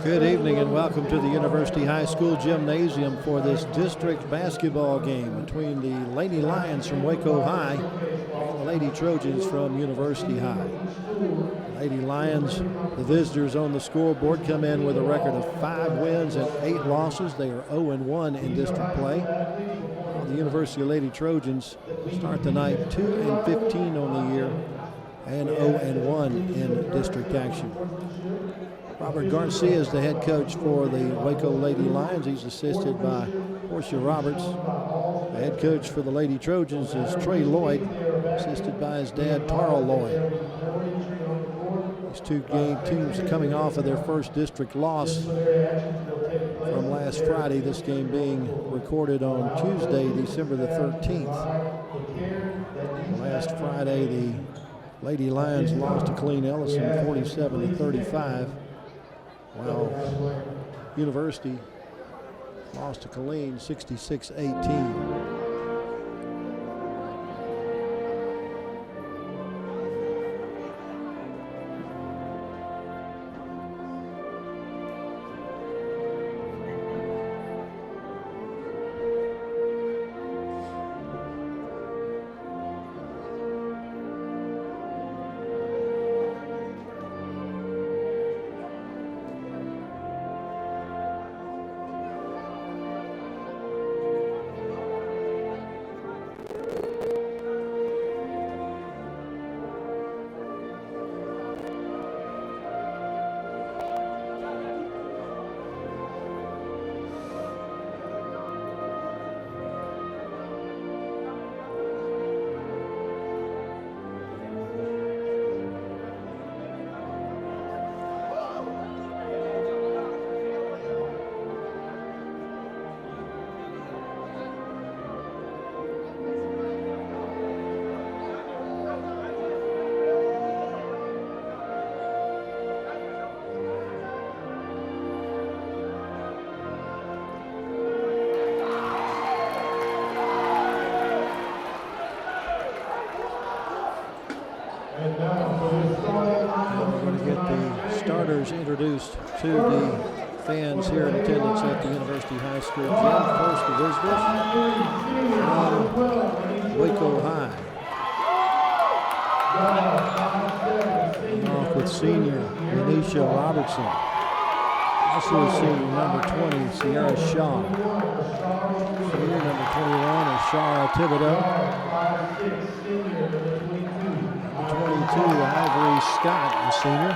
Good evening and welcome to the University High School Gymnasium for this district basketball game between the Lady Lions from Waco High and the Lady Trojans from University High. Lady Lions, the visitors on the scoreboard, come in with a record of 5 wins and 8 losses. They are 0-1 in district play. The University Lady Trojans start the night 2-15 on the year and 0-1 in district action. Robert Garcia is the head coach for the Waco Lady Lions. He's assisted by Portia Roberts. The head coach for the Lady Trojans is Trey Lloyd, assisted by his dad, Tarl Lloyd. These two teams coming off of their first district loss from last Friday, this game being recorded on Tuesday, December the 13th. Last Friday, the Lady Lions lost to Killeen Ellison 47-35. While University lost to Killeen 66-18. Introduced to the fans here in attendance at the University High School gym. First, the visitors from Waco High. Off with senior Anisha Robertson. Also senior number 20, Sierra Shaw. Senior number 21, Ashara Thibodeau. 22, Ivory Scott, the senior.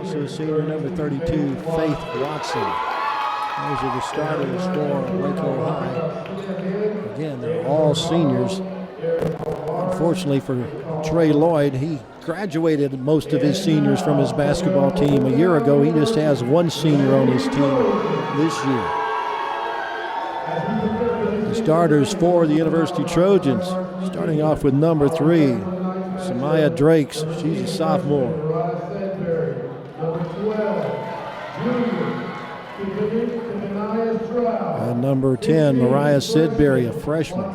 So senior number 32, Faith Watson. Those are the starters for Waco High. Again, they're all seniors. Unfortunately for Trey Lloyd, he graduated most of his seniors from his basketball team a year ago. He just has one senior on his team this year. The starters for the University Trojans, starting off with number 3, Samaya Drakes. She's a sophomore. And number 10, Mariah Sidbury, a freshman.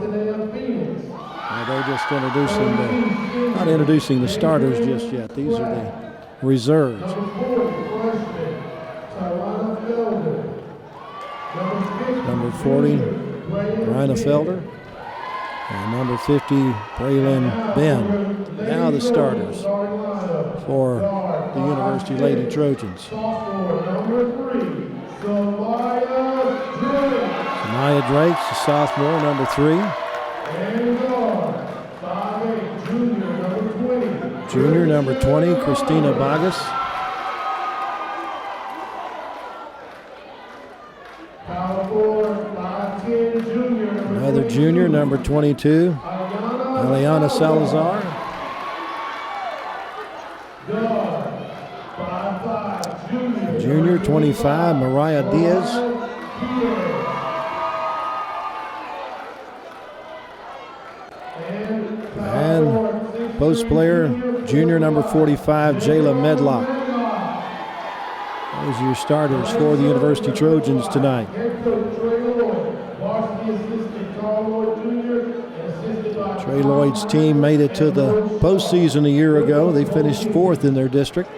They're just not introducing the starters just yet. These are the reserves. Number 40, Rina Felder. And number 50, Braylon Ben. Now the starters for the University Lady Trojans. Samaya Drakes, a sophomore, number 3. Junior, number 20, Christina Bagas. Another junior, number 22, Eliana Salazar. Junior, 25, Mariah Diaz. And post player, junior, number 45, Jayla Medlock. Those are your starters for the University Trojans tonight. Trey Lloyd's team made it to the postseason a year ago. They finished 4th in their district.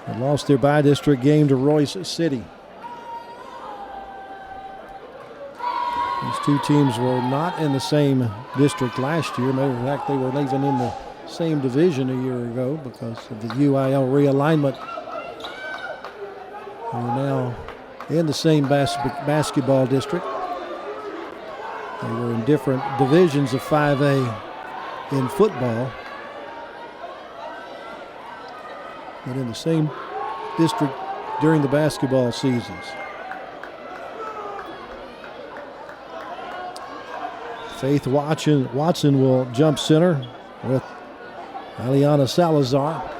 They lost their bi-district game to Royce City. These two teams were not in the same district last year. Matter of fact, they were even in the same division a year ago because of the UIL realignment. They're now in the same basketball district. They were in different divisions of 5A in football, but in the same district during the basketball seasons. Faith Watson will jump center with Aliana Salazar.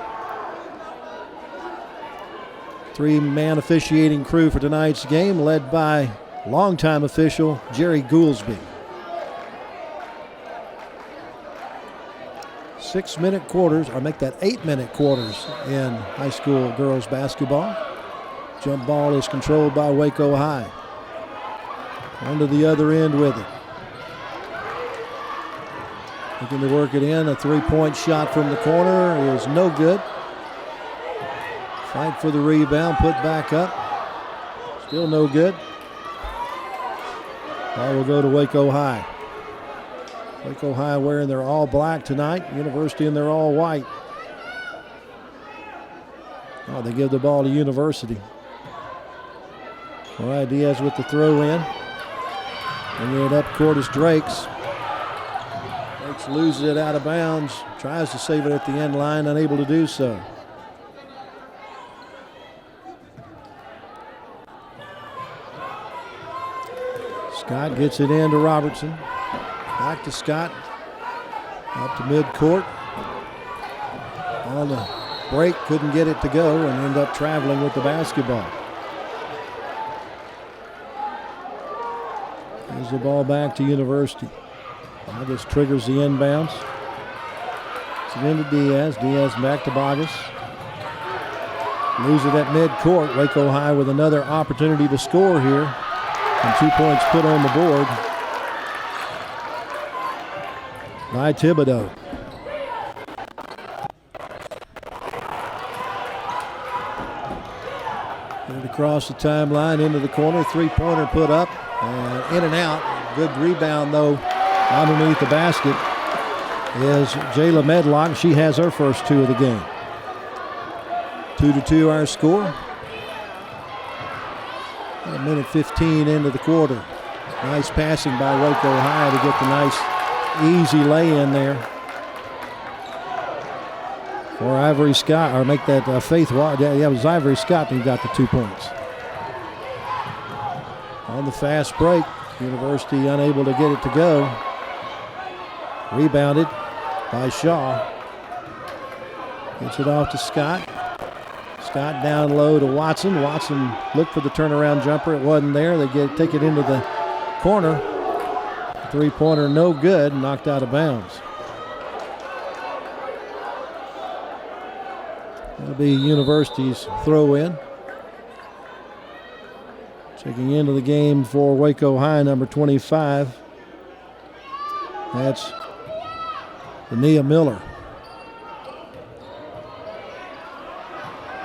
Three-man officiating crew for tonight's game, led by longtime official Jerry Goolsby. 6-minute quarters, or make that 8-minute quarters in high school girls basketball. Jump ball is controlled by Waco High. On to the other end with it. Looking to work it in. A three-point shot from the corner is no good. Fight for the rebound, put back up. Still no good. Ball will go to Waco High. Waco High wearing their all black tonight. University in their all white. Oh, they give the ball to University. All right, Diaz with the throw in. Bringing it up court is Drakes. Drakes loses it out of bounds. Tries to save it at the end line, unable to do so. Scott gets it in to Robertson. Back to Scott. Up to midcourt. On the break, couldn't get it to go and end up traveling with the basketball. Gives the ball back to University. Bogus triggers the inbounds. It's it into Diaz. Diaz back to Bogus. Lose it at midcourt. Waco High with another opportunity to score here. And 2 points put on the board by Thibodeau. Get it across the timeline into the corner. Three-pointer put up and in and out. Good rebound though underneath the basket is Jayla Medlock. She has her first two of the game. 2-2 our score. A minute 15 into the quarter. Nice passing by Waco High to get the nice easy lay in there for Ivory Scott, or make that Faith Watt. Yeah, it was Ivory Scott who got the 2 points. On the fast break, University unable to get it to go. Rebounded by Shaw. Gets it off to Scott. Scott down low to Watson. Watson looked for the turnaround jumper. It wasn't there. They take it into the corner. Three-pointer no good. Knocked out of bounds. That'll be University's throw-in. Checking into the game for Waco High, number 25. That's Ania Miller.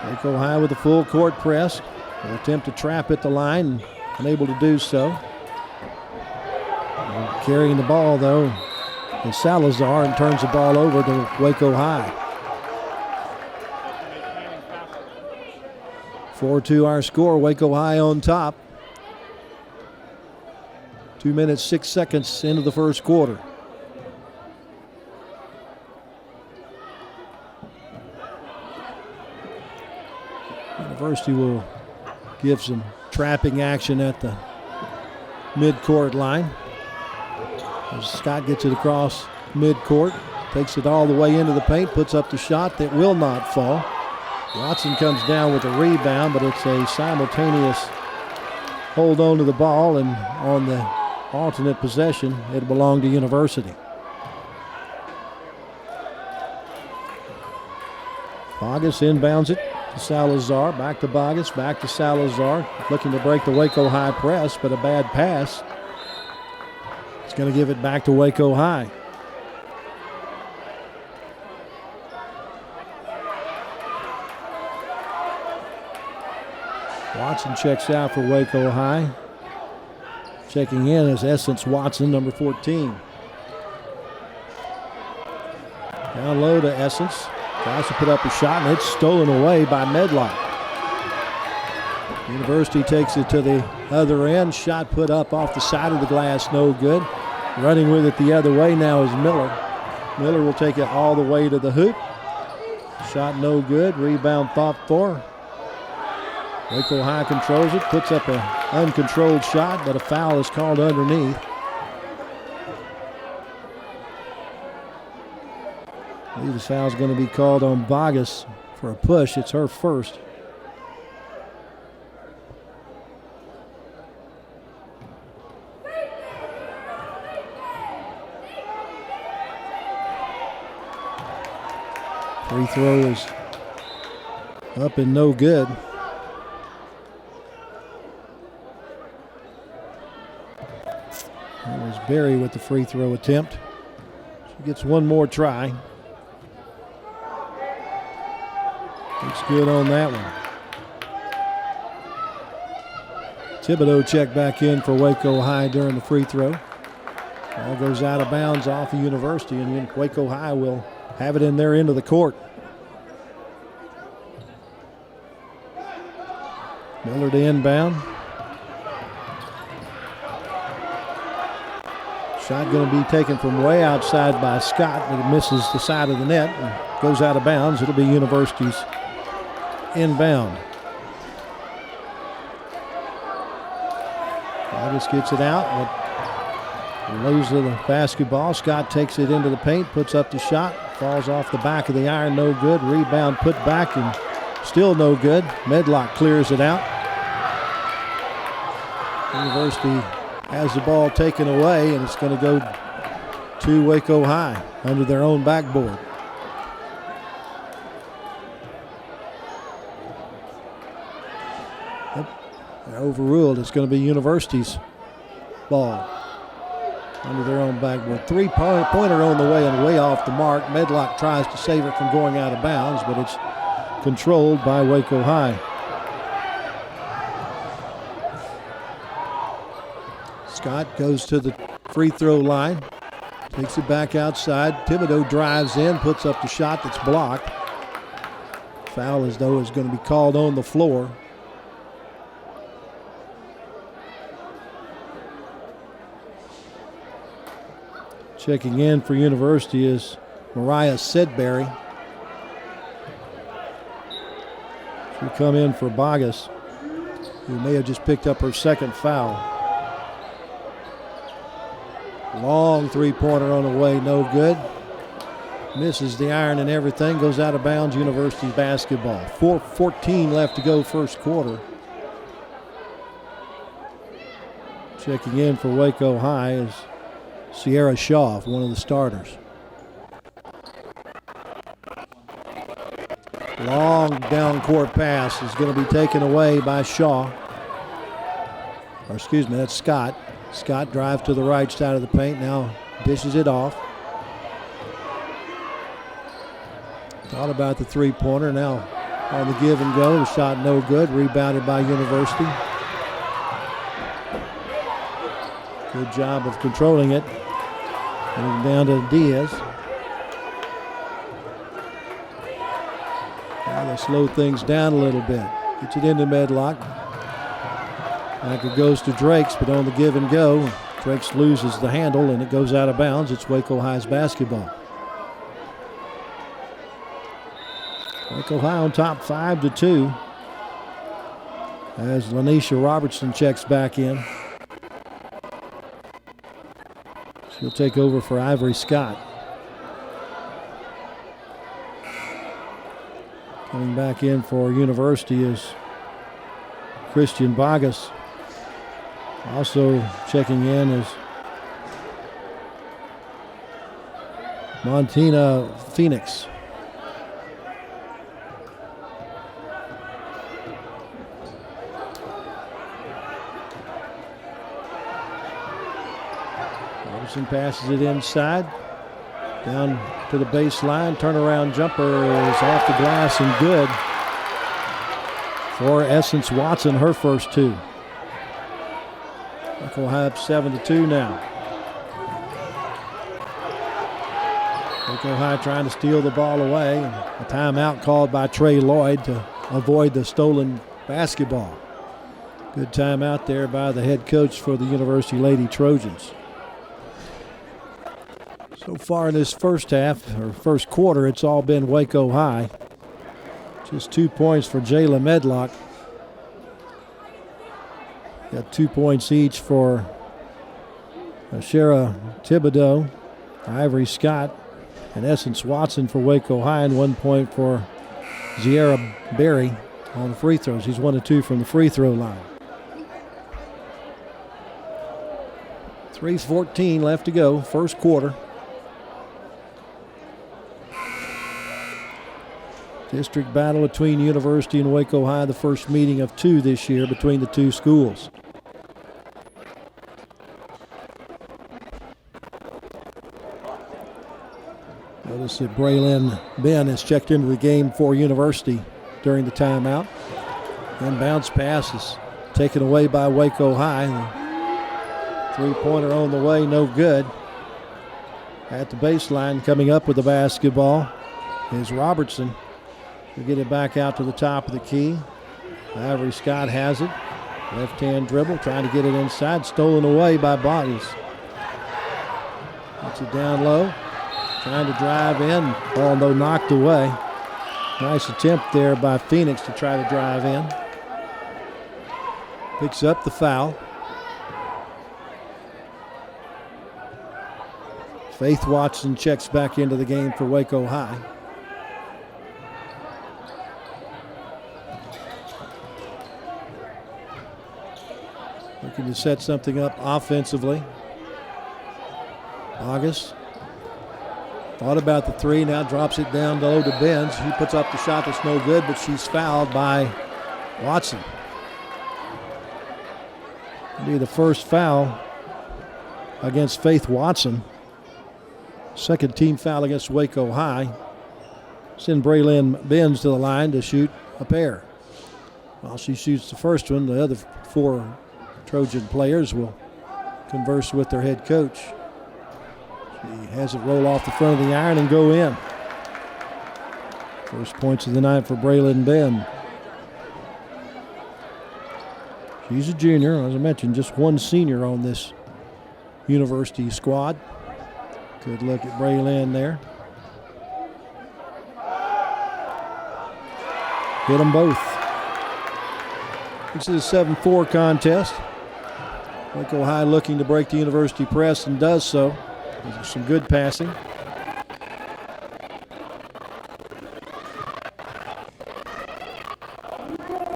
Waco High with a full court press. Will attempt to trap at the line, unable to do so. Carrying the ball though is Salazar and turns the ball over to Waco High. 4-2 our score, Waco High on top. 2 minutes, 6 seconds into the first quarter. University will give some trapping action at the midcourt line. As Scott gets it across midcourt, takes it all the way into the paint, puts up the shot that will not fall. Watson comes down with a rebound, but it's a simultaneous hold on to the ball, and on the alternate possession, it belonged to University. Bogus inbounds it to Salazar, back to Bogus, back to Salazar, looking to break the Waco High press, but a bad pass. It's going to give it back to Waco High. Watson checks out for Waco High. Checking in is Essence Watson, number 14. Down low to Essence. Tries to put up a shot, and it's stolen away by Medlock. University takes it to the other end. Shot put up off the side of the glass, no good. Running with it the other way now is Miller. Miller will take it all the way to the hoop. Shot no good. Rebound fought for. Waco High controls it, puts up an uncontrolled shot, but a foul is called underneath. I believe the foul is going to be called on Bogus for a push. It's her first. Free throw is up and no good. That was Berry with the free throw attempt. She gets one more try. Looks good on that one. Thibodeau checked back in for Waco High during the free throw. Ball goes out of bounds off of University, and Waco High will have it in their end of the court. Miller to inbound. Shot going to be taken from way outside by Scott, but it misses the side of the net and goes out of bounds. It'll be University's inbound. August gets it out, but loses the basketball. Scott takes it into the paint, puts up the shot, falls off the back of the iron, no good. Rebound put back and still no good. Medlock clears it out. University has the ball taken away, and it's going to go to Waco High under their own backboard. They're overruled. It's going to be University's ball under their own backboard. Three-pointer on the way and way off the mark. Medlock tries to save it from going out of bounds, but it's controlled by Waco High. Scott goes to the free throw line, takes it back outside. Thibodeau drives in, puts up the shot that's blocked. Foul as though is going to be called on the floor. Checking in for University is Mariah Sedberry. She'll come in for Bogus, who may have just picked up her second foul. Long three-pointer on the way, no good. Misses the iron and everything, goes out of bounds. University's basketball. 4:14 left to go first quarter. Checking in for Waco High is Sierra Shaw, one of the starters. Long down-court pass is going to be taken away by Shaw. Or excuse me, that's Scott. Scott drives to the right side of the paint, now dishes it off. Thought about the three-pointer, now on the give and go. The shot no good, rebounded by University. Good job of controlling it. Getting down to Diaz. Now they slow things down a little bit. Gets it into Medlock. Back it goes to Drakes, but on the give and go, Drakes loses the handle and it goes out of bounds. It's Waco High's basketball. Waco High on top 5-2 as Lanisha Robertson checks back in. She'll take over for Ivory Scott. Coming back in for University is Christian Bogus. Also checking in is Montina Phoenix. Robertson passes it inside, down to the baseline. Turnaround jumper is off the glass and good. for Essence Watson, her first two. Waco High up 7-2 now. Waco High trying to steal the ball away. A timeout called by Trey Lloyd to avoid the stolen basketball. Good timeout there by the head coach for the University Lady Trojans. So far in this first half, or first quarter, it's all been Waco High. Just 2 points for Jayla Medlock. Got 2 points each for Shara Thibodeau, Ivory Scott, and Essence Watson for Waco High, and 1 point for Ziera Berry on the free throws. He's 1 of 2 from the free throw line. 3:14 left to go, first quarter. District battle between University and Waco High, the first meeting of 2 this year between the two schools. Notice that Braylon Ben has checked into the game for University during the timeout. And bounce pass is taken away by Waco High. The three-pointer on the way, no good. At the baseline, coming up with the basketball is Robertson. We'll get it back out to the top of the key. Ivory Scott has it. Left-hand dribble, trying to get it inside. Stolen away by Bodies. Gets it down low. Trying to drive in. Ball, though, knocked away. Nice attempt there by Phoenix to try to drive in. Picks up the foul. Faith Watson checks back into the game for Waco High. Looking to set something up offensively. August thought about the three, now drops it down low to Benz. He puts up the shot that's no good, but she's fouled by Watson. It'll be the first foul against Faith Watson. Second team foul against Waco High. Send Braylon Benz to the line to shoot a pair. While she shoots the first one, the other 4 Trojan players will converse with their head coach. She has it roll off the front of the iron and go in. First points of the night for Braylon Ben. She's a junior, as I mentioned, just one senior on this University squad. Good look at Braylon there. Hit them both. This is a 7-4 contest. Waco High looking to break the University press and does so. There's some good passing.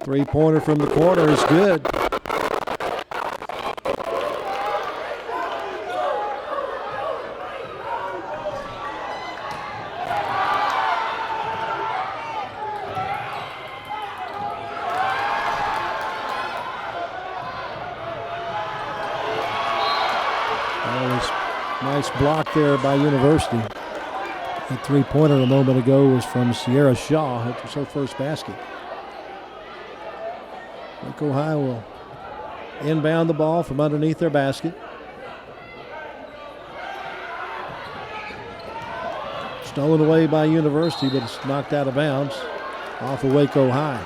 Three-pointer from the corner is good. Nice block there by University. That three-pointer a moment ago was from Sierra Shaw. It was her first basket. Waco High will inbound the ball from underneath their basket. Stolen away by University, but it's knocked out of bounds off of Waco High.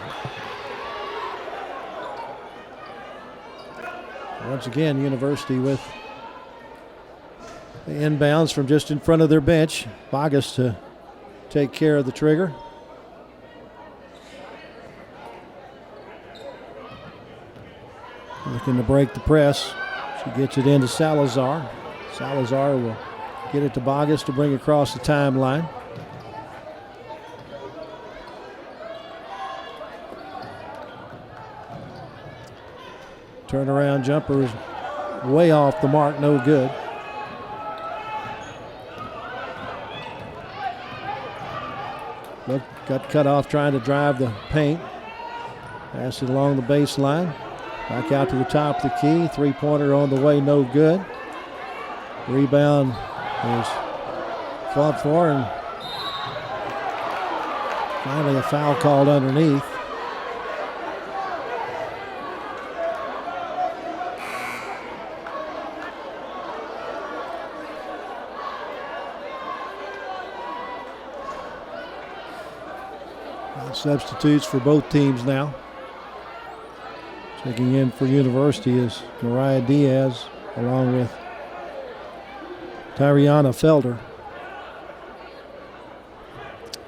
Once again, University with the inbounds from just in front of their bench. Bogus to take care of the trigger. Looking to break the press. She gets it into Salazar. Salazar will get it to Bogus to bring across the timeline. Turnaround jumper is way off the mark, no good. Look, got cut off trying to drive the paint. Pass it along the baseline. Back out to the top of the key. Three-pointer on the way, no good. Rebound is fought for, and finally a foul called underneath. Substitutes for both teams now. Checking in for University is Mariah Diaz along with Tyriana Felder.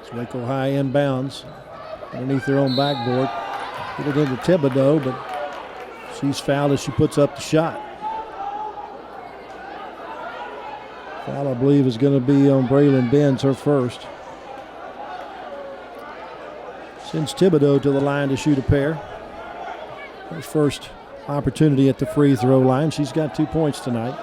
It's Waco High inbounds underneath their own backboard. Get it into Thibodeau, but she's fouled as she puts up the shot. Foul, I believe, is going to be on Braylon Benz, her first. Sends Thibodeau to the line to shoot a pair. Her first opportunity at the free throw line. She's got 2 points tonight.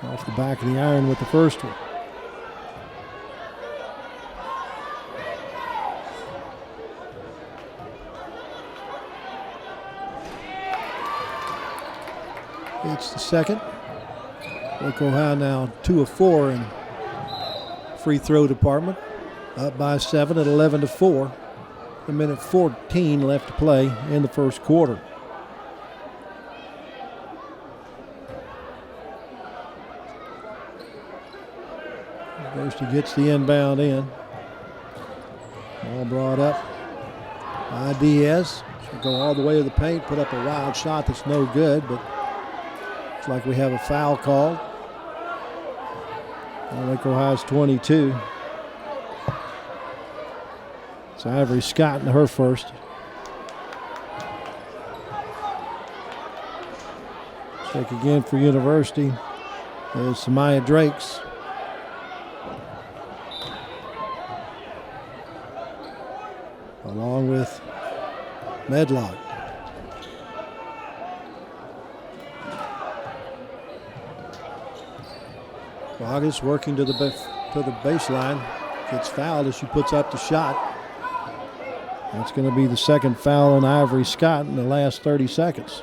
Off the back of the iron with the first one. It's the second. Waco High now 2 of 4 in free throw department. Up by 7 at 11-4. A minute 14 left to play in the first quarter. University gets the inbound in. Ball brought up by Diaz. She'll go all the way to the paint, put up a wild shot that's no good, but looks like we have a foul called. Waco High's 22. It's Ivory Scott in her first. Check again for University. There's Samaya Drakes. Along with Medlock. Vargas working to the baseline. Gets fouled as she puts up the shot. That's going to be the second foul on Ivory Scott in the last 30 seconds.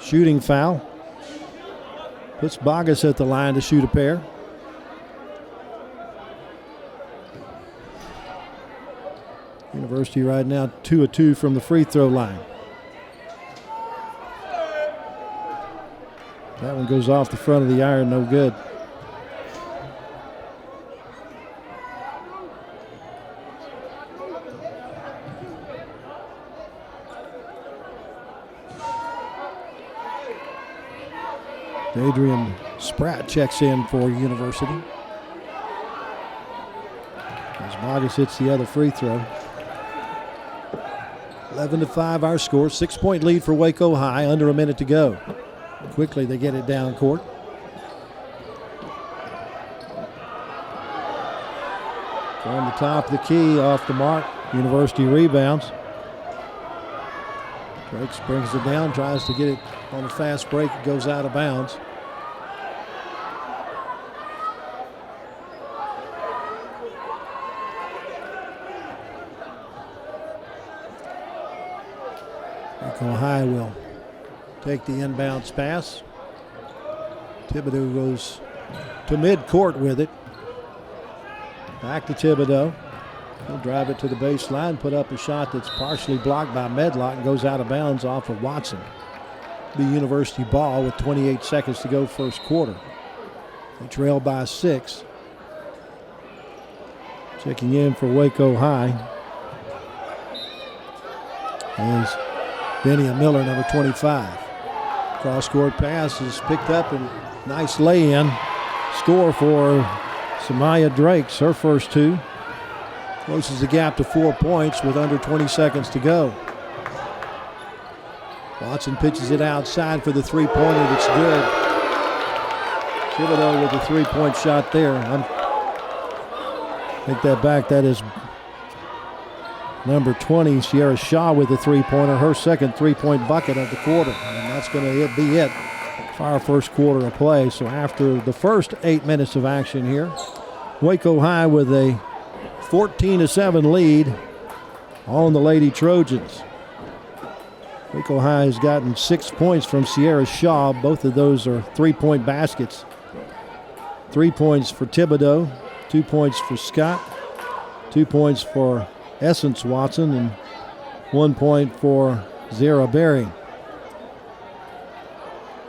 Shooting foul. Puts Vargas at the line to shoot a pair. University right now 2 of 2 from the free throw line. That one goes off the front of the iron, no good. Adrian Spratt checks in for University. As Vargas hits the other free throw. 11-5 our score. 6-point lead for Waco High. Under a minute to go. Quickly they get it down court. From the top of the key, off the mark. University rebounds. Drakes brings it down, tries to get it on a fast break. It goes out of bounds. Waco High will take the inbounds pass. Thibodeau goes to midcourt with it. Back to Thibodeau. He'll drive it to the baseline, put up a shot that's partially blocked by Medlock and goes out of bounds off of Watson. The University ball with 28 seconds to go first quarter. They trail by 6. Checking in for Waco High is Benia Miller, number 25. Cross-court pass is picked up and nice lay-in. Score for Samaya Drakes, her first 2. Closes the gap to 4 points with under 20 seconds to go. Watson pitches it outside for the three-pointer. That's good. Thibodeau with a three-point shot there. Take that back. That is number 20, Sierra Shaw, with a three-pointer. Her second three-point bucket of the quarter. And that's going to be it for our first quarter of play. So after the first 8 minutes of action here, Waco High with a 14-7 lead on the Lady Trojans. Waco High has gotten 6 points from Sierra Shaw. Both of those are three-point baskets. 3 points for Thibodeau, 2 points for Scott, 2 points for Essence Watson, and 1 point for Zara Berry.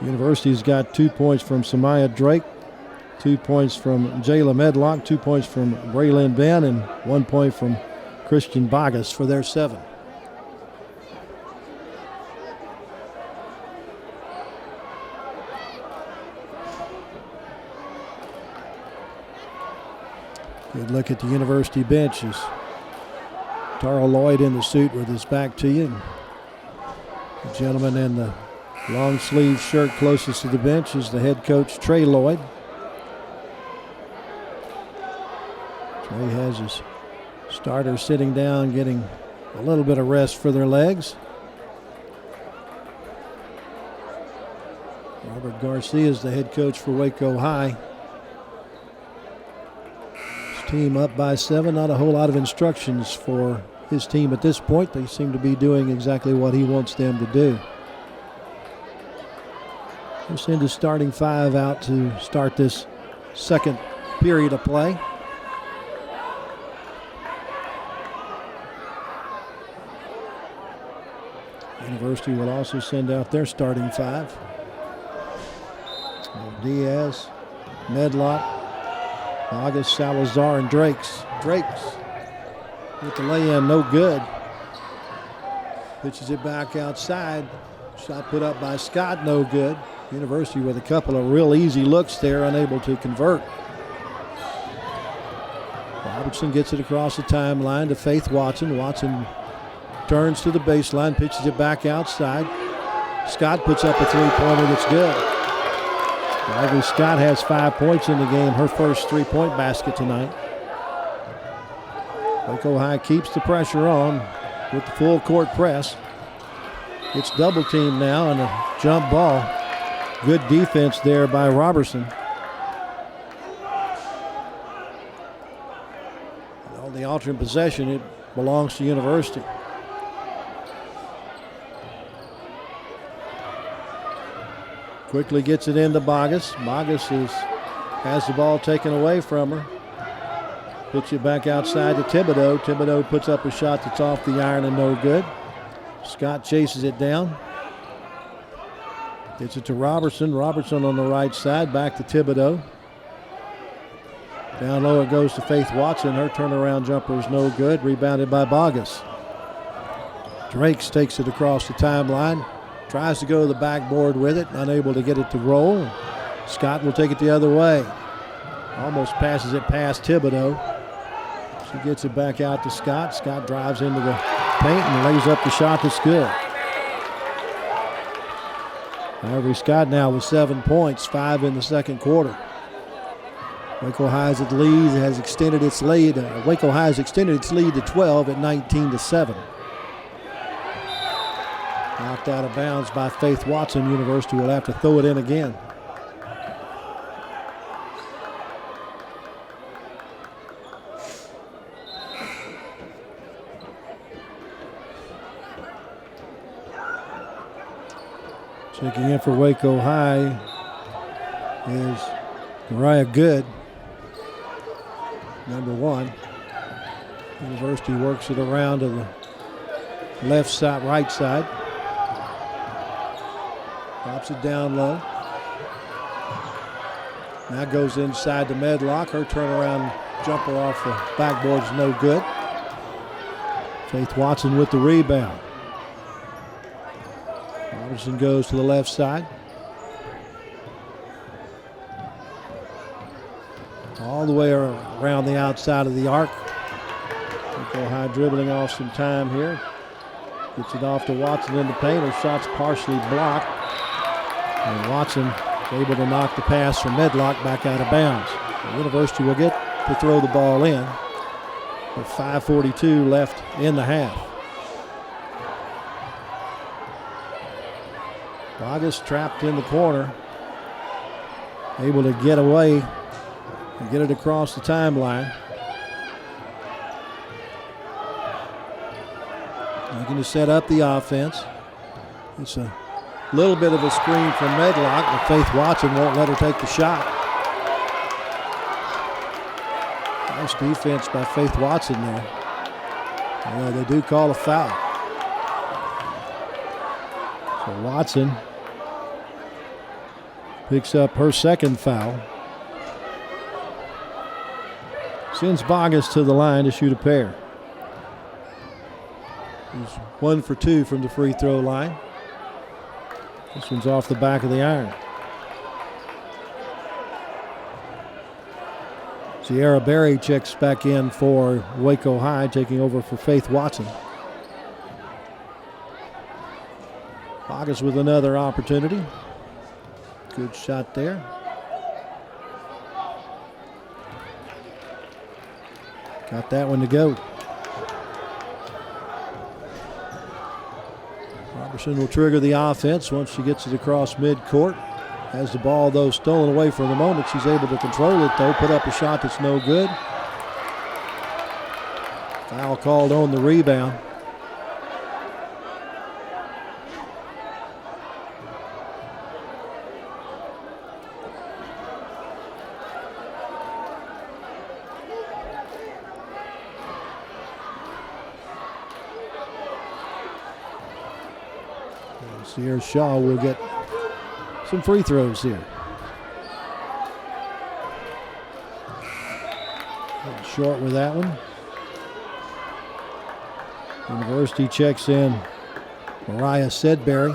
University's got 2 points from Samaya Drake, 2 points from Jayla Medlock, 2 points from Braylon Ben, and 1 point from Christian Bogus for their 7. Good look at the University bench as Tara Lloyd in the suit with his back to you. The gentleman in the long sleeve shirt closest to the bench is the head coach, Trey Lloyd. Trey has his starters sitting down, getting a little bit of rest for their legs. Robert Garcia is the head coach for Waco High. His team up by 7. Not a whole lot of instructions for his team at this point. They seem to be doing exactly what he wants them to do. He'll send his starting 5 out to start this second period of play. University will also send out their starting 5. Diaz, Medlock, August, Salazar, and Drakes. With the lay-in, no good. Pitches it back outside. Shot put up by Scott, no good. University with a couple of real easy looks there, unable to convert. Robertson gets it across the timeline to Faith Watson. Watson turns to the baseline, pitches it back outside. Scott puts up a 3-pointer that's good. Ivy Scott has 5 points in the game, her first 3-point basket tonight. Waco High keeps the pressure on with the full court press. It's double teamed now and a jump ball. Good defense there by Robertson. And on the alternate possession, it belongs to University. Quickly gets it into Bogus. Bogus has the ball taken away from her. Puts it back outside to Thibodeau. Thibodeau puts up a shot that's off the iron and no good. Scott chases it down. Gets it to Robertson. Robertson on the right side. Back to Thibodeau. Down low it goes to Faith Watson. Her turnaround jumper is no good. Rebounded by Bogus. Drakes takes it across the timeline. Tries to go to the backboard with it. Unable to get it to roll. Scott will take it the other way. Almost passes it past Thibodeau. She gets it back out to Scott. Scott drives into the paint and lays up the shot that's good. Ivory Scott now with 7 points, 5 in the second quarter. Waco High has extended its lead. Waco High has extended its lead to 12 at 19-7. Knocked out of bounds by Faith Watson. University will have to throw it in again. Checking in for Waco High is Mariah Good, number 1. University works it around to the left side, right side. Drops it down low. Now goes inside to Medlock. Her turnaround jumper off the backboard is no good. Faith Watson with the rebound. Robertson goes to the left side. All the way around the outside of the arc. Waco High dribbling off some time here. Gets it off to Watson in the paint. Her shot's partially blocked. And Watson able to knock the pass from Medlock back out of bounds. The University will get to throw the ball in. With 5:42 left in the half. Bogus trapped in the corner. Able to get away and get it across the timeline. Looking to set up the offense. It's a little bit of a screen from Medlock, but Faith Watson won't let her take the shot. Nice defense by Faith Watson there. Well, they do call a foul. So Watson picks up her second foul. Sends Bogus to the line to shoot a pair. He's 1 for 2 from the free throw line. This one's off the back of the iron. Sierra Berry checks back in for Waco High, taking over for Faith Watson. Bogus with another opportunity. Good shot there. Got that one to go. Robertson will trigger the offense once she gets it across midcourt. Has the ball, though, stolen away for the moment. She's able to control it, though. Put up a shot that's no good. Foul called on the rebound. Sierra Shaw will get some free throws here. Short with that one. University checks in Mariah Sedberry.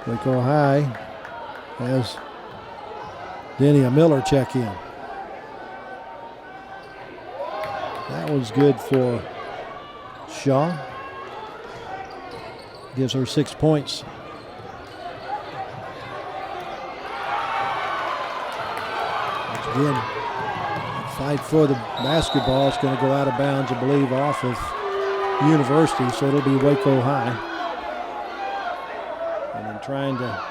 Waco High has Denia Miller check in. That one's good for Shaw. Gives her 6 points. Once again, fight for the basketball. It's going to go out of bounds, I believe, off of University, so it'll be Waco High. And then trying to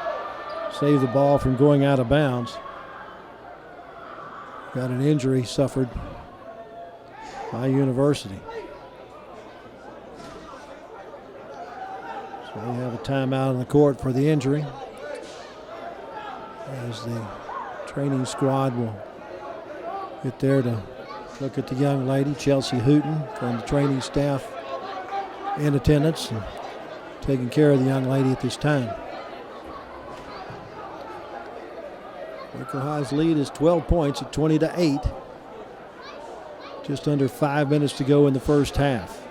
save the ball from going out of bounds. Got an injury suffered by University. We have a timeout on the court for the injury, as the training squad will get there to look at the young lady, Chelsea Hooten, from the training staff in attendance and taking care of the young lady at this time. Waco High's lead is 12 points at 20-8. Just under 5 minutes to go in the first half.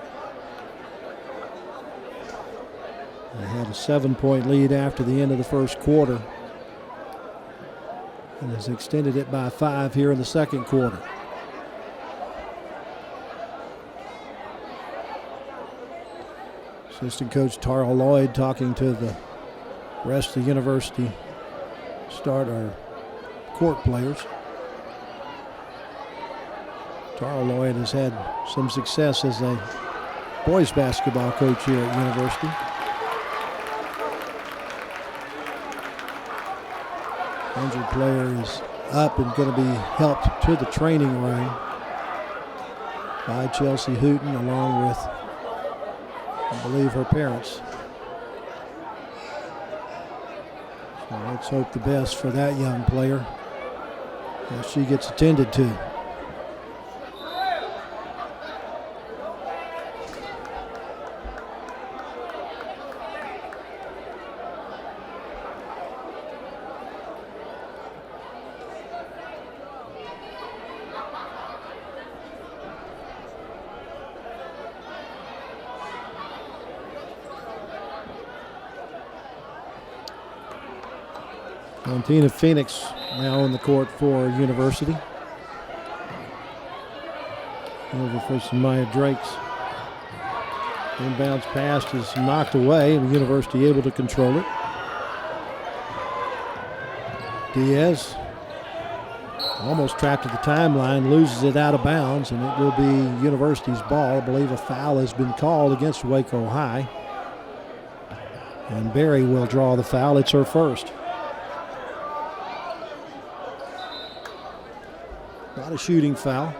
They had a 7-point lead after the end of the first quarter and has extended it by 5 here in the second quarter. Assistant coach Tara Lloyd talking to the rest of the University court players. Tara Lloyd has had some success as a boys basketball coach here at University. Injured player is up and going to be helped to the training room by Chelsea Hooten, along with, I believe, her parents. So let's hope the best for that young player as she gets attended to. Valentina Phoenix now on the court for University. Over for Samaya Drakes. Inbounds pass is knocked away, and the University able to control it. Diaz almost trapped at the timeline, loses it out of bounds, and it will be University's ball. I believe a foul has been called against Waco High. And Berry will draw the foul. It's her first. Not a shooting foul.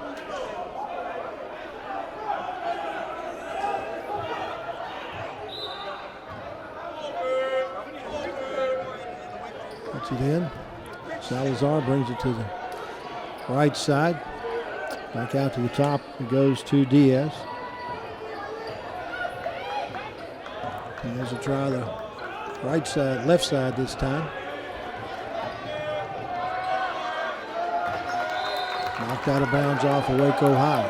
Puts it in. Salazar brings it to the right side. Back out to the top. It goes to Diaz. Diaz will try the Right side, left side this time. Knocked out of bounds off of Waco High.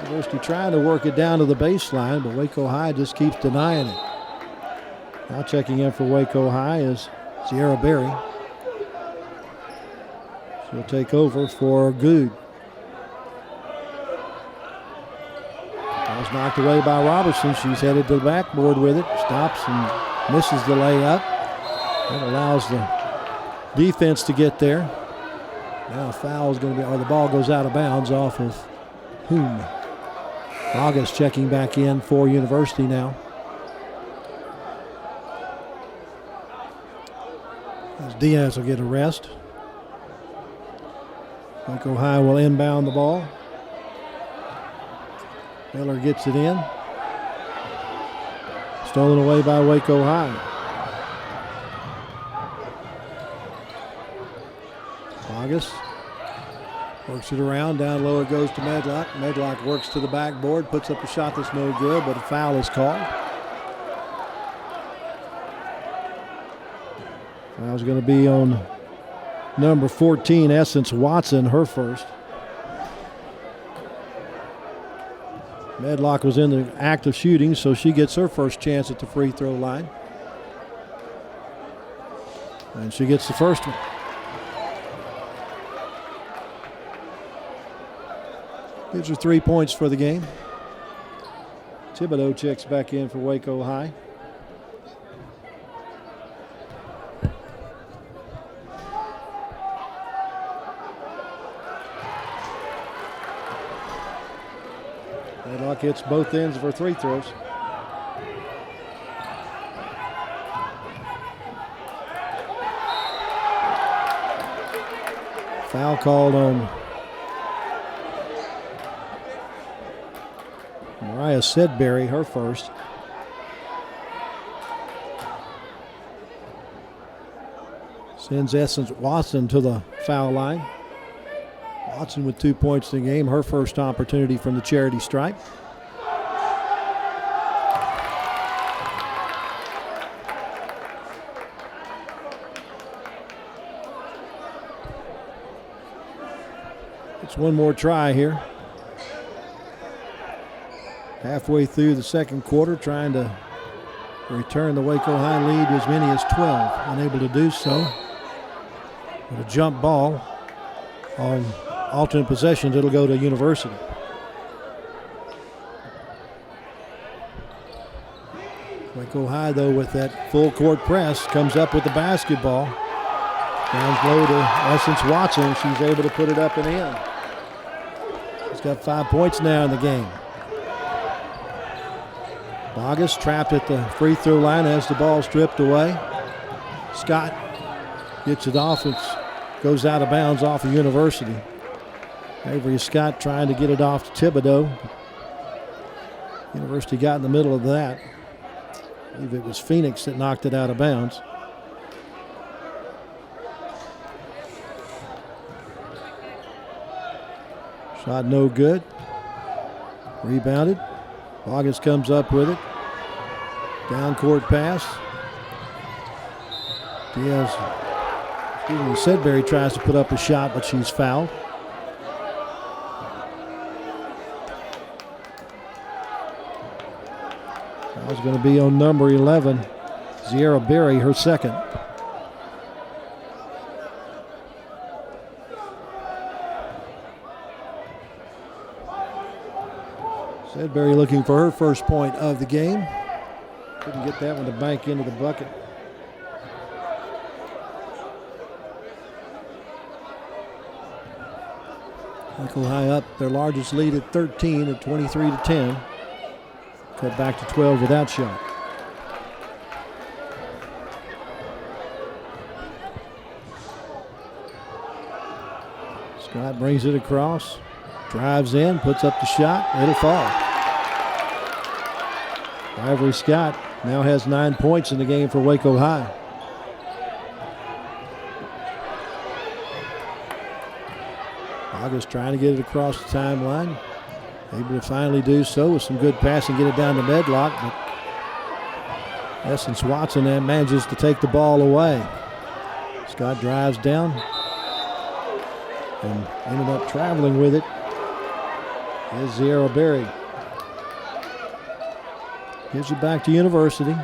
University trying to work it down to the baseline, but Waco High just keeps denying it. Now checking in for Waco High is Sierra Berry. She'll take over for Good. Ball's knocked away by Robertson. She's headed to the backboard with it. Stops and misses the layup. That allows the defense to get there. Now a foul is going to be, or the ball goes out of bounds off of whom? August checking back in for University now. As Diaz will get a rest. Waco High will inbound the ball. Miller gets it in. Stolen away by Waco High. August works it around. Down low it goes to Medlock. Medlock works to the backboard, puts up a shot that's no good, but a foul is called. Foul's going to be on number 14, Essence Watson, her first. Medlock was in the act of shooting, so she gets her first chance at the free throw line. And she gets the first one. Gives her 3 points for the game. Thibodeau checks back in for Waco High. Medlock hits both ends of her free throws. Foul called on Mariah Sedberry, her first. Sends Essence Watson to the foul line. Watson with 2 points in the game, her first opportunity from the charity stripe. It's one more try here. Halfway through the second quarter, trying to return the Waco High lead to as many as 12. Unable to do so. With a jump ball on alternate possessions, it'll go to University. Waco High, though, with that full court press, comes up with the basketball. Down low to Essence Watson. She's able to put it up and in. She's got 5 points now in the game. Bogus trapped at the free throw line as the ball stripped away. Scott gets it off. It goes out of bounds off of University. Avery Scott trying to get it off to Thibodeau. University got in the middle of that. I believe it was Phoenix that knocked it out of bounds. Shot no good. Rebounded. August comes up with it. Down court pass. Diaz, Sedberry tries to put up a shot, but she's fouled. Foul's going to be on number 11, Sierra Berry, her second. Sedberry looking for her first point of the game. Couldn't get that one to bank into the bucket. Waco High up their largest lead at 13 at 23-10. Cut back to 12 with that shot. Scott brings it across. Drives in, puts up the shot. It'll fall. Ivory Scott now has 9 points in the game for Waco High. August trying to get it across the timeline. Able to finally do so with some good passing, get it down to Medlock. But Essence Watson then manages to take the ball away. Scott drives down and ended up traveling with it. Is Zierra Berry. Gives it back to University.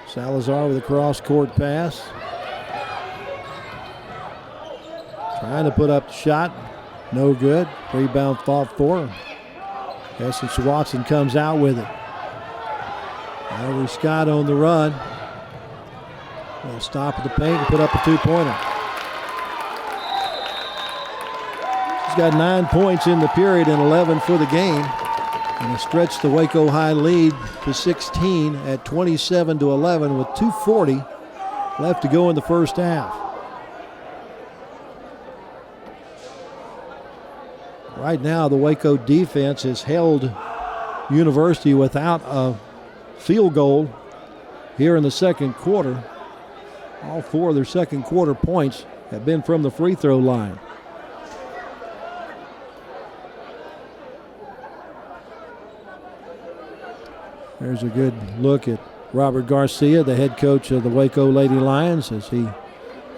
Salazar with a cross-court pass. Trying to put up the shot. No good. Rebound fought for. Essence Watson comes out with it. Valerie Scott on the run. Will stop at the paint and put up a two-pointer. She's got 9 points in the period and 11 for the game. And it stretched the Waco High lead to 16 at 27-11 with 2:40 left to go in the first half. Right now, the Waco defense has held University without a field goal here in the second quarter. All 4 of their second quarter points have been from the free throw line. There's a good look at Robert Garcia, the head coach of the Waco Lady Lions, as he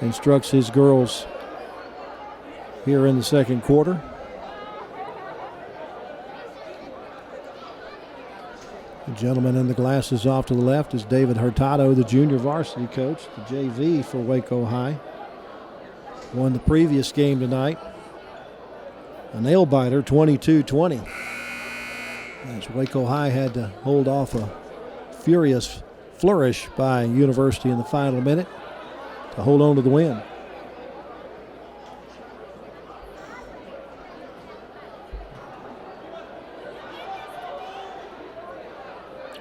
instructs his girls here in the second quarter. The gentleman in the glasses off to the left is David Hurtado, the junior varsity coach, the JV for Waco High. Won the previous game tonight. A nail-biter, 22-20. As Waco High had to hold off a furious flourish by University in the final minute to hold on to the win.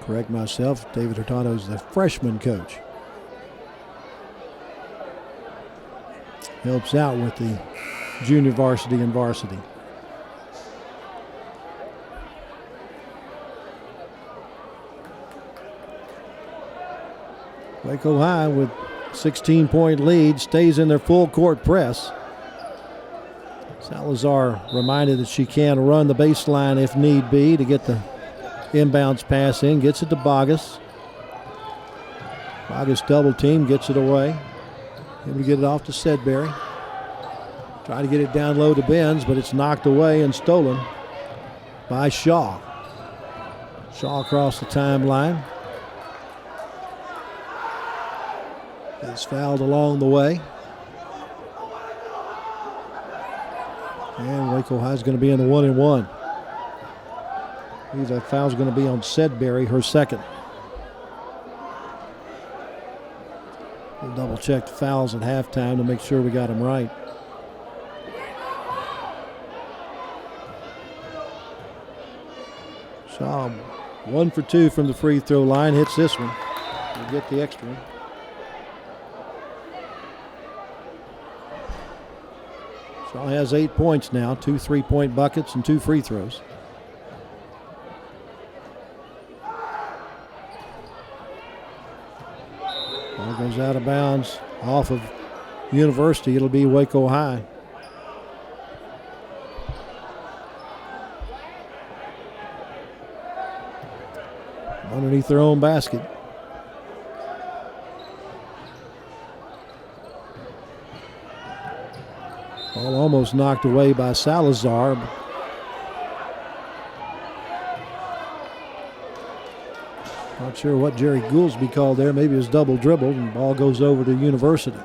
Correct myself, David Hurtado is the freshman coach. Helps out with the junior varsity and varsity. Waco High with 16-point lead stays in their full court press. Salazar reminded that she can run the baseline if need be to get the inbounds pass in, gets it to Bogus. Bogus double team, gets it away. Able to get it off to Sedberry. Try to get it down low to Benz, but it's knocked away and stolen by Shaw. Shaw across the timeline. Is fouled along the way. And Waco High is going to be in the 1-and-1. I believe that foul is going to be on Sedberry, her second. We'll double check the fouls at halftime to make sure we got them right. Shaw 1 for 2 from the free throw line, hits this one. We'll get the extra one. Shaw has 8 points now, 2 3-point buckets and 2 free throws. Ball goes out of bounds off of University. It'll be Waco High. Underneath their own basket. Ball almost knocked away by Salazar. Not sure what Jerry Gouldsby called there. Maybe it was double dribbled, and ball goes over to University.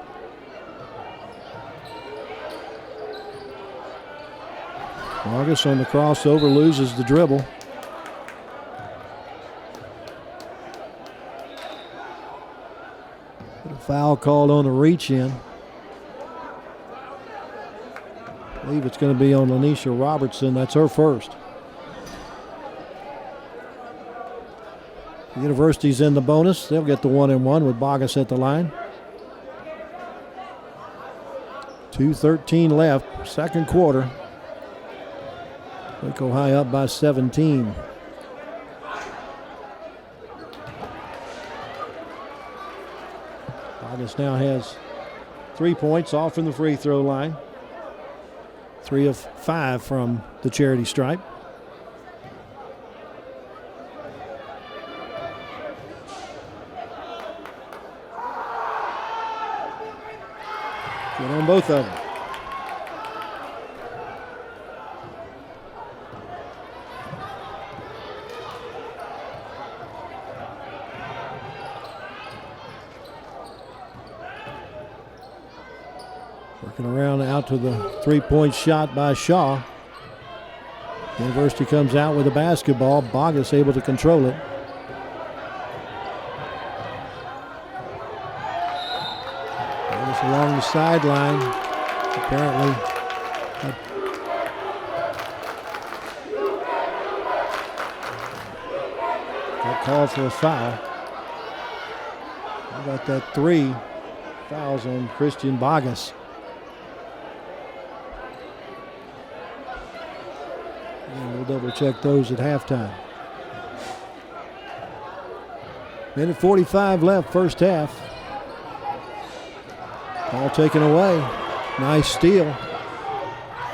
Vargas on the crossover loses the dribble. A foul called on the reach in. I believe it's going to be on Lanisha Robertson. That's her first. The University's in the bonus. They'll get the 1-and-1 with Bogus at the line. 2:13 left, second quarter. Waco High up by 17. Bogus now has 3 points off from the free throw line. 3 of 5 from the charity stripe. Good on both of them. Working around out to the three-point shot by Shaw. University comes out with a basketball. Bogus able to control it. Bogus along the sideline. Apparently got called for a foul. How about that 3 fouls on Christian Bogus? And we'll double check those at halftime. Minute 45 left, first half. Ball taken away. Nice steal.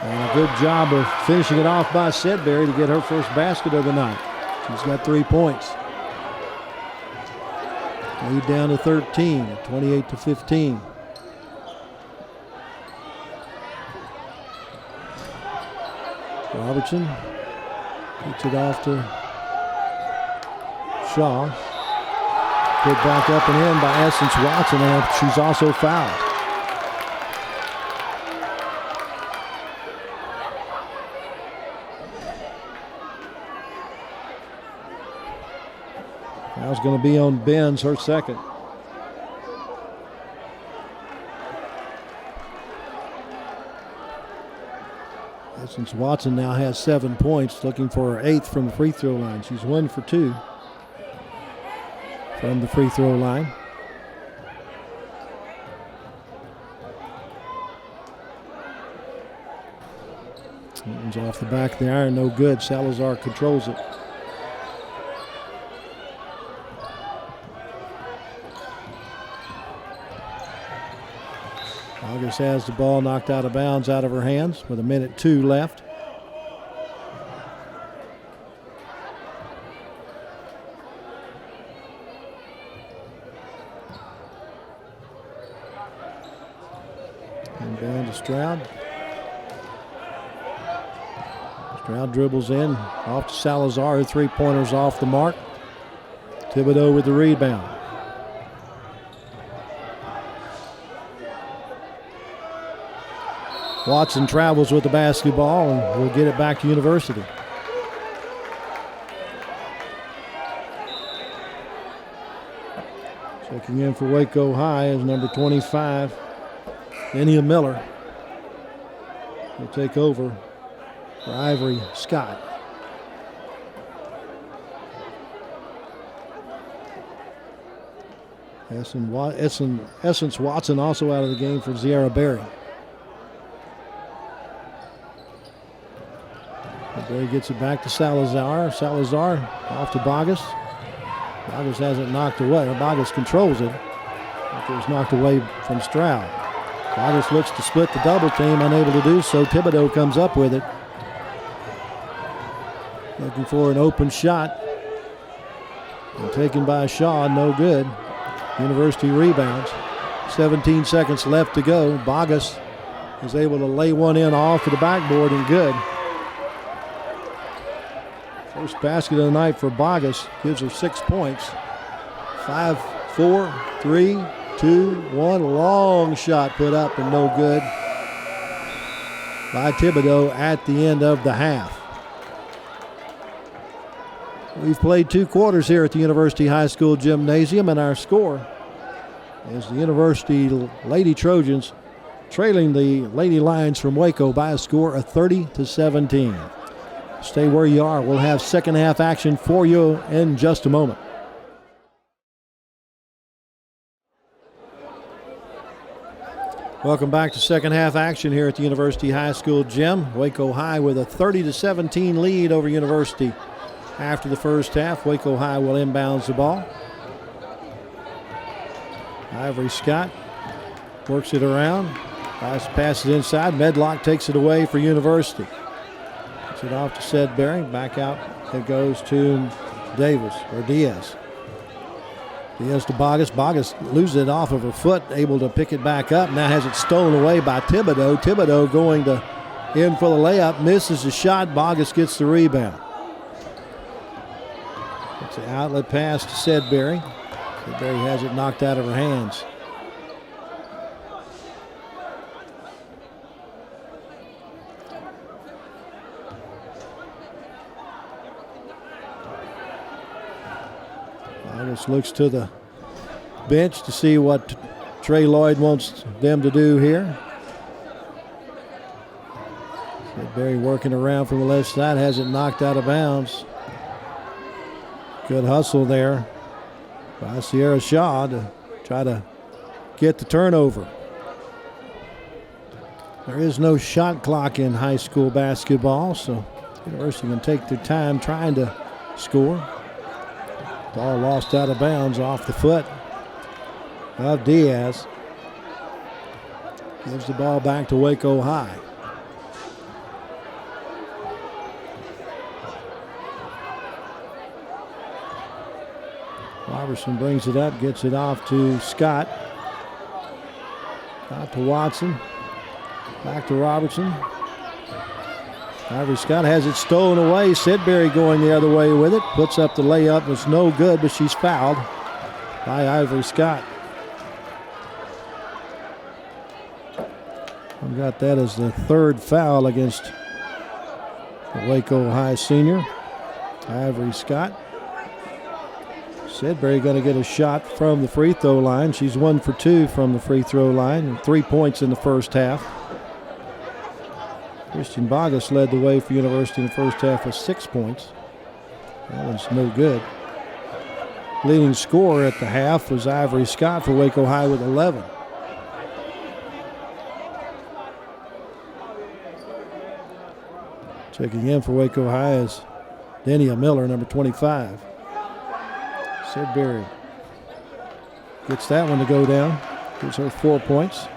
And a good job of finishing it off by Sedberry to get her first basket of the night. She's got 3 points. Lead down to 13, 28-15. Robertson gets it off to Shaw. Put back up and in by Essence Watson, and she's also fouled. Foul's going to be on Benz, her second. Since Watson now has 7 points, looking for her 8th from the free throw line. She's 1 for 2 from the free throw line. One's off the back of the iron, no good. Salazar controls it. August has the ball knocked out of bounds out of her hands with 1:02 left. And down to Stroud. Stroud dribbles in, off to Salazar. Her three-pointer's off the mark. Thibodeau with the rebound. Watson travels with the basketball and will get it back to University. Checking in for Waco High is number 25, Enia Miller. Will take over for Ivory Scott. Essence Watson also out of the game for Sierra Berry. Berry gets it back to Salazar. Salazar off to Bogus. Bogus has it knocked away. Bogus controls it. After it was knocked away from Stroud. Bogus looks to split the double team, unable to do so. Thibodeau comes up with it. Looking for an open shot. And taken by Shaw, no good. University rebounds. 17 seconds left to go. Bogus is able to lay one in off of the backboard and good. First basket of the night for Bogus, gives her 6 points. 5, 4, 3, 2, 1. Long shot put up and no good by Thibodeau at the end of the half. We've played 2 quarters here at the University High School Gymnasium, and our score is the University Lady Trojans trailing the Lady Lions from Waco by a score of 30-17. Stay where you are. We'll have second half action for you in just a moment. Welcome back to second half action here at the University High School Gym. Waco High with a 30-17 lead over University. After the first half, Waco High will inbounds the ball. Ivory Scott works it around. Passes inside. Medlock takes it away for University. Gets it off to Sedberry. Back out it goes to Davis or Diaz. He has to Bogus. Bogus loses it off of her foot, able to pick it back up. Now has it stolen away by Thibodeau. Thibodeau going to in for the layup, misses the shot. Bogus gets the rebound. It's an outlet pass to Sedberry. Sedberry has it knocked out of her hands. Bogus looks to the bench to see what Trey Lloyd wants them to do here. Sedberry working around from the left side, has it knocked out of bounds. Good hustle there by Sierra Shaw to try to get the turnover. There is no shot clock in high school basketball, so University can take their time trying to score. Ball lost out of bounds off the foot of Diaz. Gives the ball back to Waco High. Robertson brings it up, gets it off to Scott. Out to Watson. Back to Robertson. Ivory Scott has it stolen away. Sedberry going the other way with it. Puts up the layup. It's no good, but she's fouled by Ivory Scott. I've got that as the third foul against the Waco High senior, Ivory Scott. Sedberry going to get a shot from the free throw line. She's 1 for 2 from the free throw line, and 3 points in the first half. Christian Bogus led the way for University in the first half with 6 points. That one's no good. Leading scorer at the half was Ivory Scott for Waco High with 11. Checking in for Waco High is Denia Miller, number 25. Sedberry gets that one to go down. Gives her 4 points.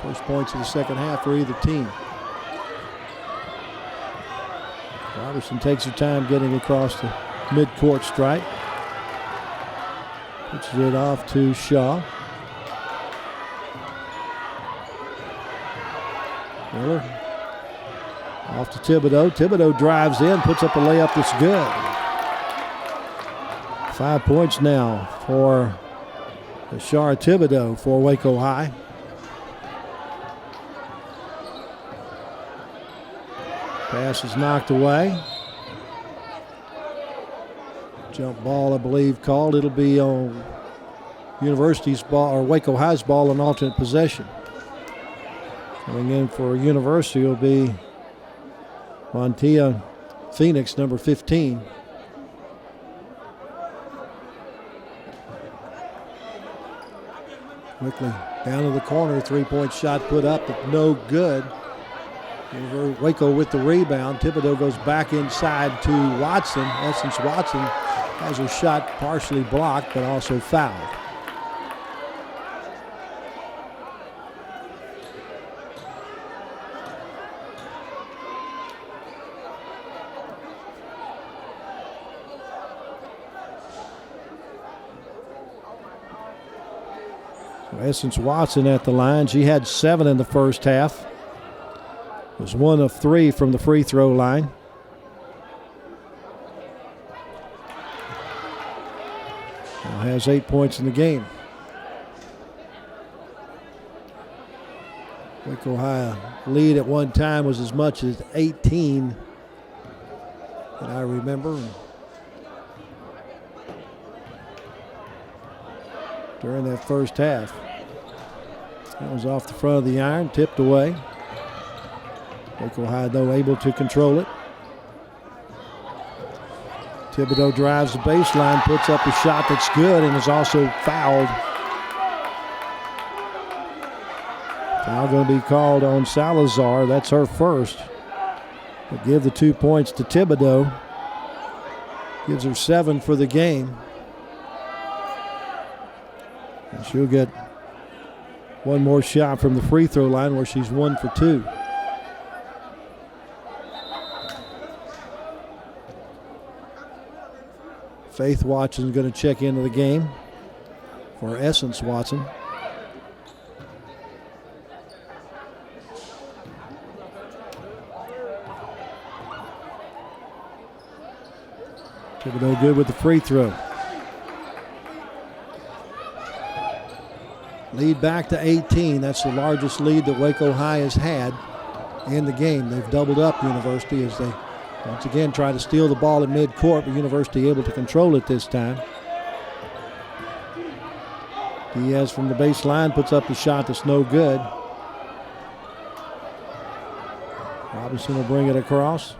First points of the second half for either team. Robertson takes her time getting across the midcourt stripe. Puts it off to Shaw. Miller off to Thibodeau. Thibodeau drives in, puts up a layup that's good. 5 points now for Ashara Thibodeau for Waco High. Pass is knocked away. Jump ball, I believe, called. It'll be on University's ball, or Waco High's ball, an alternate possession. Coming in for University will be Montia Phoenix, number 15. Quickly down to the corner, 3-point shot put up, but no good. Waco with the rebound. Thibodeau goes back inside to Watson. Essence Watson has her shot partially blocked, but also fouled. Essence Watson at the line. She had 7 in the first half. Was 1 of 3 from the free throw line. Now has 8 points in the game. Waco High lead at one time was as much as 18 that I remember. During that first half. That was off the front of the iron, tipped away. Waco High, though, able to control it. Thibodeau drives the baseline, puts up a shot that's good, and is also fouled. Foul going to be called on Salazar. That's her first. But give the 2 points to Thibodeau. Gives her 7 for the game. And she'll get one more shot from the free throw line where she's 1 for 2. Faith Watson's going to check into the game. for Essence Watson. Thibodeau good with the free throw. Lead back to 18. That's the largest lead that Waco High has had in the game. They've doubled up University as they once again try to steal the ball at midcourt, but University able to control it this time. Diaz from the baseline puts up the shot that's no good. Robinson will bring it across.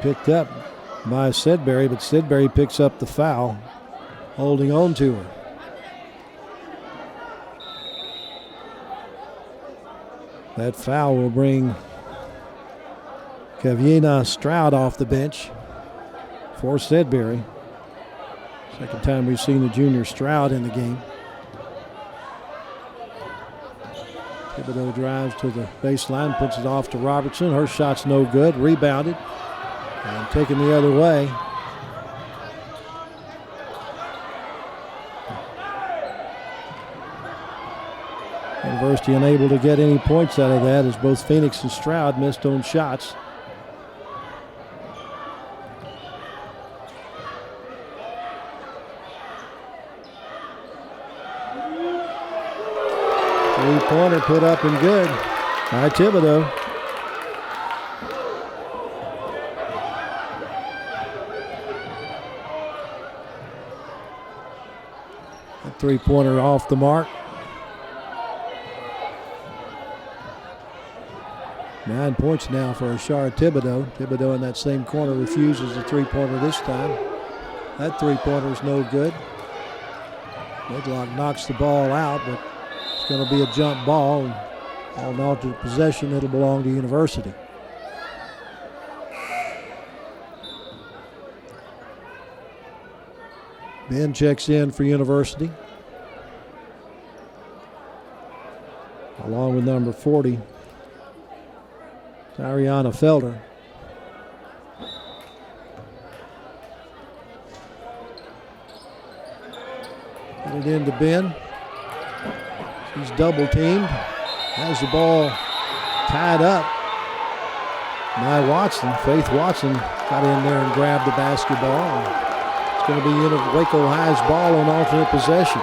Picked up by Sedbury, but Sedbury picks up the foul, holding on to her. That foul will bring Kaviena Stroud off the bench for Sedbury. Second time we've seen the junior Stroud in the game. Thibodeau drives to the baseline, puts it off to Robertson. Her shot's no good, rebounded. And taken the other way. University unable to get any points out of that as both Phoenix and Stroud missed on shots. Three-pointer put up and good by Thibodeau. Three-pointer off the mark. 9 points now for Ashara Thibodeau. Thibodeau in that same corner refuses the three-pointer this time. That three-pointer is no good. Whitlock knocks the ball out, but it's going to be a jump ball. All in all, to possession, it'll belong to University. Ben checks in for University, along with number 40, Ariana Felder. Get it into Ben. He's double teamed. Has the ball tied up by Watson. Faith Watson got in there and grabbed the basketball. It's going to be Waco High's ball on alternate possession.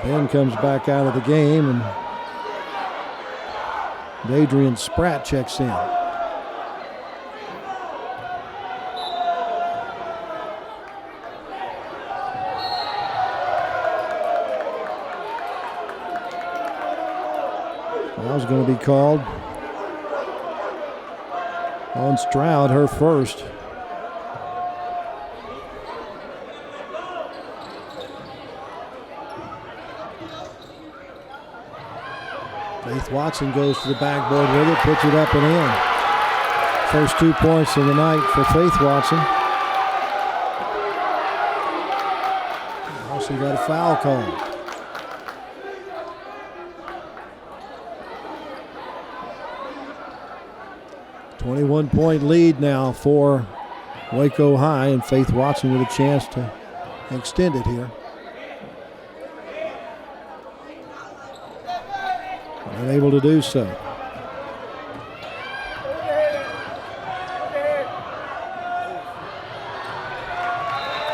Ben comes back out of the game, and Adrian Spratt checks in. Foul's going to be called on Stroud, her first. Faith Watson goes to the backboard with it, puts it up and in. First 2 points of the night for Faith Watson. Also got a foul call. .1 lead now for Waco High, and Faith Watson with a chance to extend it here. Unable to do so.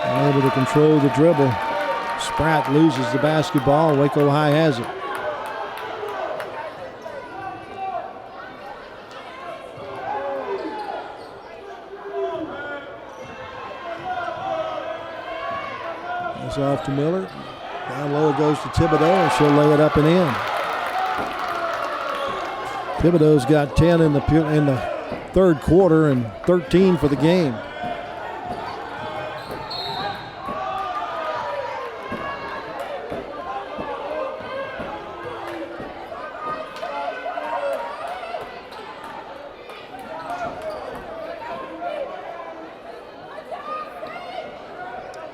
Unable to control the dribble. Spratt loses the basketball. Waco High has it. It's off to Miller. Down low it goes to Thibodeau, and she'll lay it up and in. Thibodeau's got 10 in the third quarter and 13 for the game.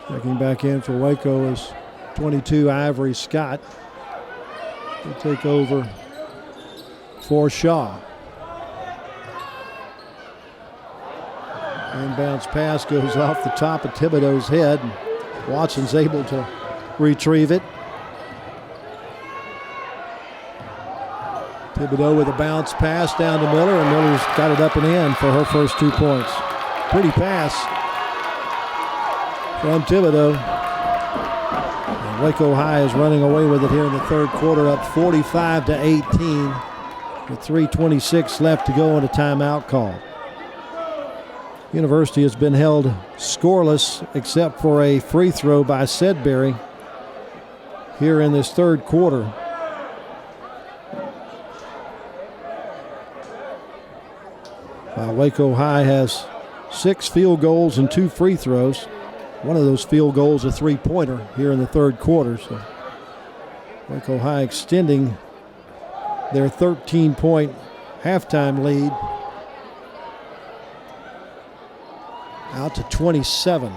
Checking back in for Waco is 22 Ivory Scott. He'll take over for Shaw. Inbounds pass goes off the top of Thibodeau's head. Watson's able to retrieve it. Thibodeau with a bounce pass down to Miller, and Miller's got it up and in for her first 2 points. Pretty pass from Thibodeau. And Waco High is running away with it here in the third quarter, up 45-18 with 3:26 left to go and a timeout call. University has been held scoreless except for a free throw by Sedberry here in this third quarter. Waco High has 6 field goals and 2 free throws. One of those field goals a three-pointer here in the third quarter. So Waco High extending their 13-point halftime lead out to 27.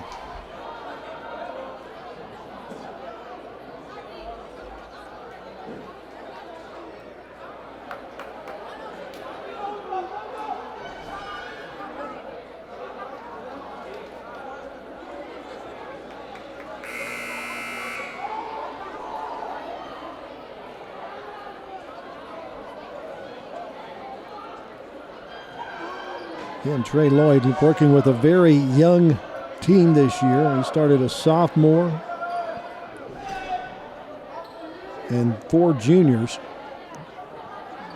Again, Trey Lloyd working with a very young team this year. He started a sophomore and 4 juniors.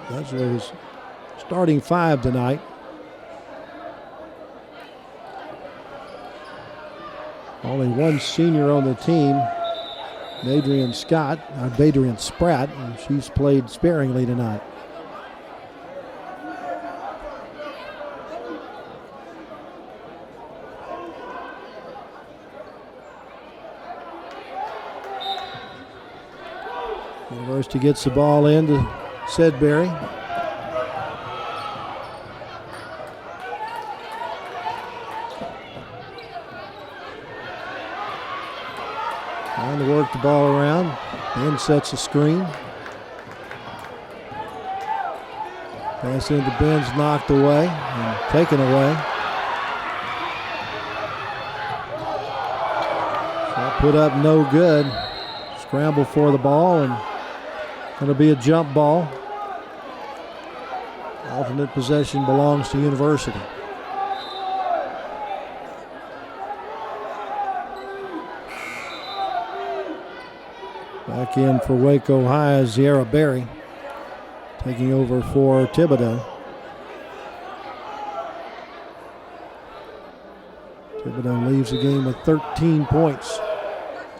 That's his starting 5 tonight. Only one senior on the team, Adrian Spratt, and she's played sparingly tonight. University gets the ball in to Sedberry. Trying to work the ball around. Then sets a screen. Pass into Ben's knocked away and taken away. Shot put up no good. Scramble for the ball and going to be a jump ball. Alternate possession belongs to University. Back in for Waco High is Sierra Berry, taking over for Thibodeau. Thibodeau leaves the game with 13 points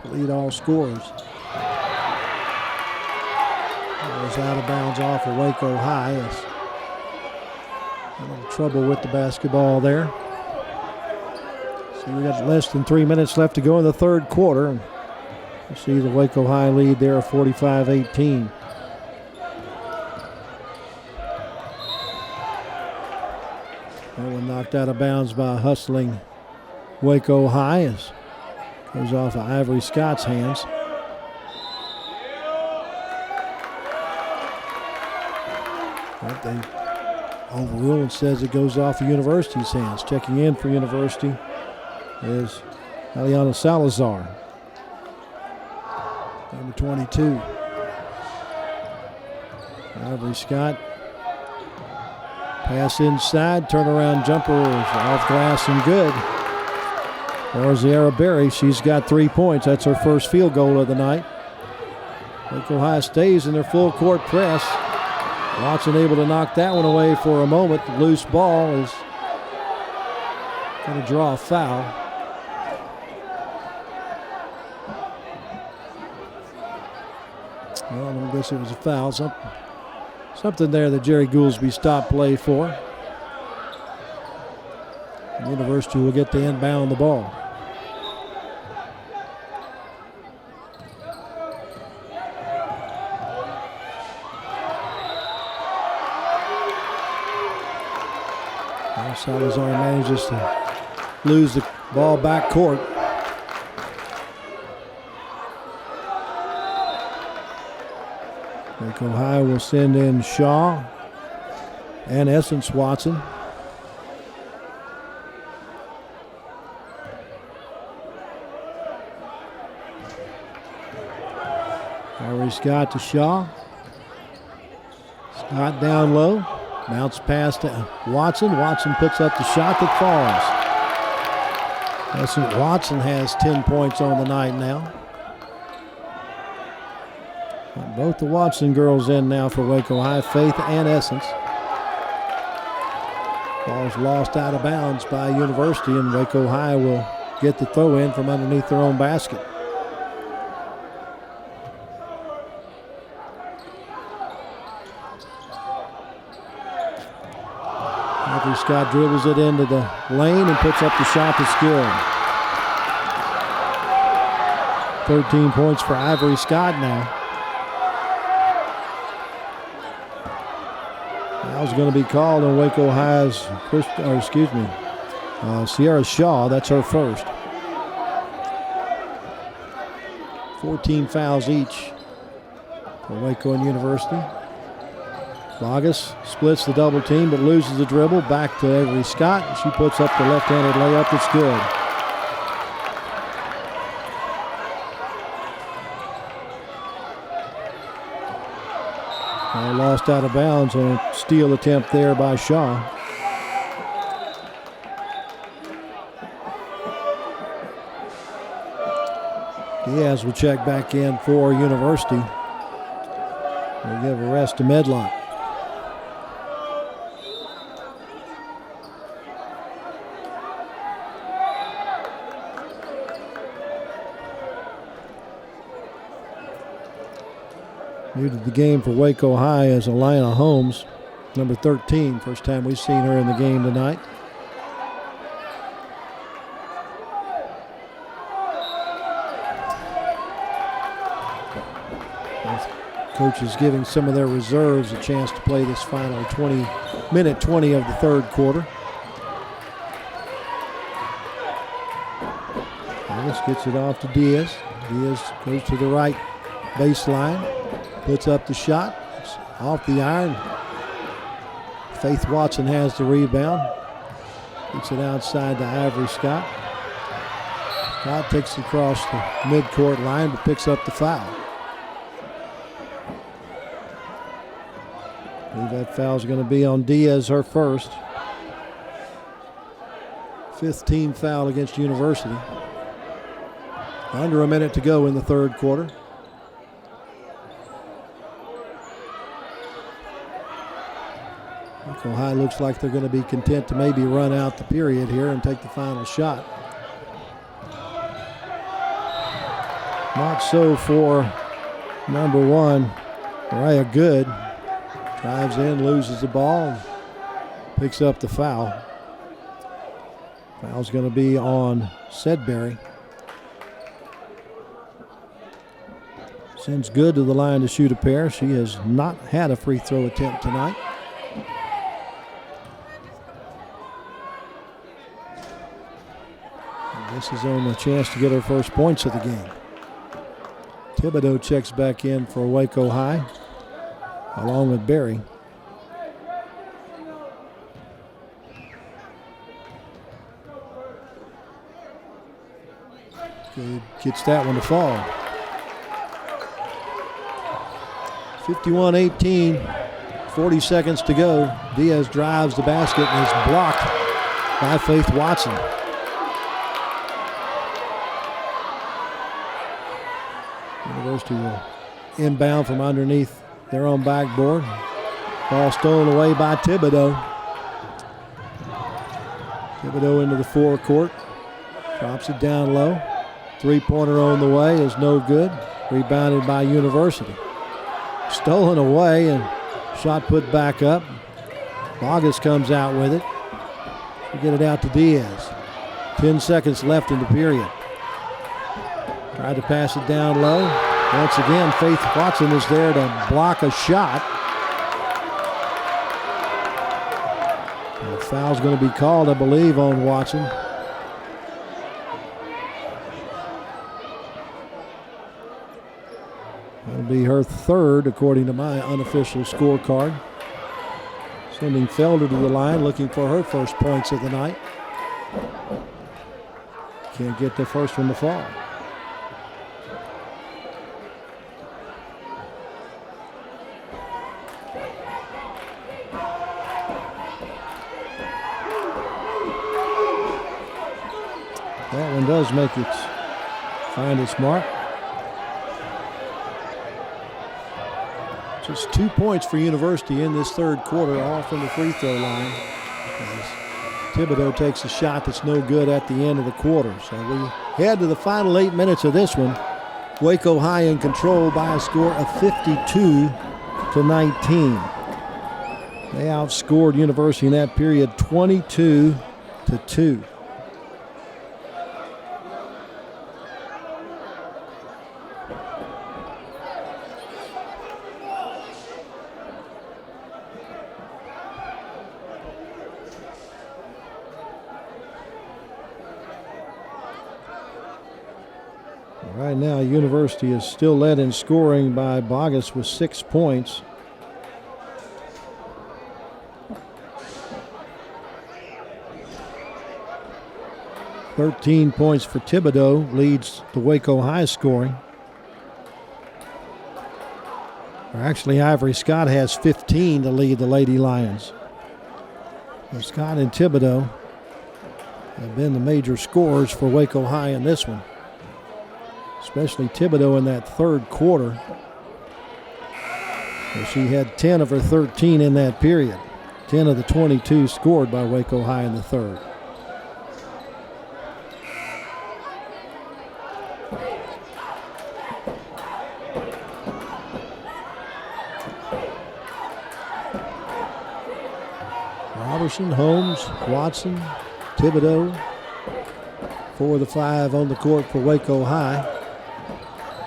to lead all scorers. Was out of bounds off of Waco High. A little trouble with the basketball there. So we got less than 3 minutes left to go in the third quarter. And you see the Waco High lead there of 45-18. That one knocked out of bounds by hustling Waco High. As goes off of Ivory Scott's hands. They overrule and says it goes off of University's hands. Checking in for University is Eliana Salazar, number 22. Ivory Scott. Pass inside, turnaround jumper is off glass and good. For Sierra Berry, she's got 3 points. That's her first field goal of the night. Waco High stays in their full court press. Watson able to knock that one away for a moment. The loose ball is going to draw a foul. Well, I don't guess it was a foul. Something there that Jerry Goolsby stopped play for. The University will get the inbound the ball. Salazar manages to lose the ball back court. Waco High will send in Shaw. and Essence Watson. Harry Scott to Shaw. Scott down low. Bounce pass to Watson. Watson puts up the shot that falls. Essence Watson has 10 points on the night now. Both the Watson girls in now for Waco High, Faith and Essence. Ball's lost out of bounds by University, and Waco High will get the throw in from underneath their own basket. Ivory Scott dribbles it into the lane and puts up the shot that's good. 13 points for Ivory Scott now. Foul's going to be called on Waco High's, Sierra Shaw. That's her first. 14 fouls each for Waco and University. Vargas splits the double team but loses the dribble. Back to Avery Scott. She puts up the left-handed layup. It's good. Lost out of bounds on a steal attempt there by Shaw. Diaz will check back in for University. They'll give a rest to Medlock. New to the game for Waco High is Alana Holmes, number 13. First time we've seen her in the game tonight. Coaches giving some of their reserves a chance to play this final 20 of the third quarter. Davis gets it off to Diaz. Diaz goes to the right baseline, puts up the shot. It's off the iron. Faith Watson has the rebound. Gets it outside to Ivory Scott. Scott takes it across the midcourt line but picks up the foul. I believe that foul's going to be on Diaz, her first. 5th team foul against University. Under a minute to go in the third quarter. Waco High looks like they're going to be content to maybe run out the period here and take the final shot. Not so for number 1, Mariah Good. Drives in, loses the ball, picks up the foul. Foul's going to be on Sedberry. Sends Good to the line to shoot a pair. She has not had a free throw attempt tonight. And this is on the chance to get her first points of the game. Thibodeau checks back in for Waco High, along with Berry. Good gets that one to fall. 51-18, 40 seconds to go. Diaz drives the basket and is blocked by Faith Watson. University will inbound from underneath their own backboard. Ball stolen away by Thibodeau. Thibodeau into the forecourt. Drops it down low. Three-pointer on the way is no good. Rebounded by University. Stolen away and shot put back up. Vargas comes out with it. We get it out to Diaz. 10 seconds left in the period. Tried to pass it down low. Once again, Faith Watson is there to block a shot. And the foul's going to be called, I believe, on Watson. That'll be her third, according to my unofficial scorecard. Sending Felder to the line, looking for her first points of the night. Can't get the first one to fall. That one does find its mark. Just 2 points for University in this third quarter, all from the free throw line. As Thibodeau takes a shot that's no good at the end of the quarter. So we head to the final 8 minutes of this one. Waco High in control by a score of 52-19. They outscored University in that period 22-2. Right now, University is still led in scoring by Bogus with 6 points. "13 points for Thibodeau leads the Waco High scoring. Or actually, Ivory Scott has 15 to lead the Lady Lions. So Scott and Thibodeau have been the major scorers for Waco High in this one. Especially Thibodeau in that third quarter. She had 10 of her 13 in that period. 10 of the 22 scored by Waco High in the third. Robertson, Holmes, Watson, Thibodeau. 4 of the 5 on the court for Waco High.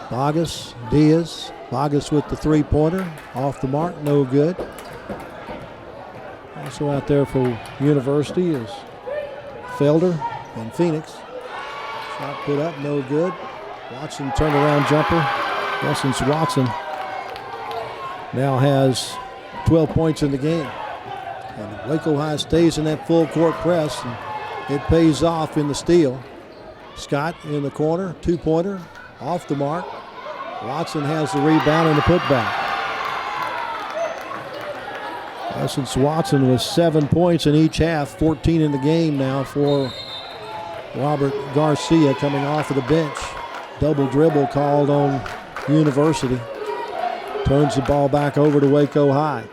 Bogus, Diaz. Bogus with the three-pointer. Off the mark, no good. Also out there for University is Felder and Phoenix. Shot put up, no good. Watson turnaround jumper. Essence Watson now has 12 points in the game. And Waco High stays in that full court press, and it pays off in the steal. Scott in the corner, two-pointer, off the mark. Watson has the rebound and the putback. Essence Watson with 7 points in each half, 14 in the game now for Robert Garcia coming off of the bench. Double dribble called on University. Turns the ball back over to Waco High.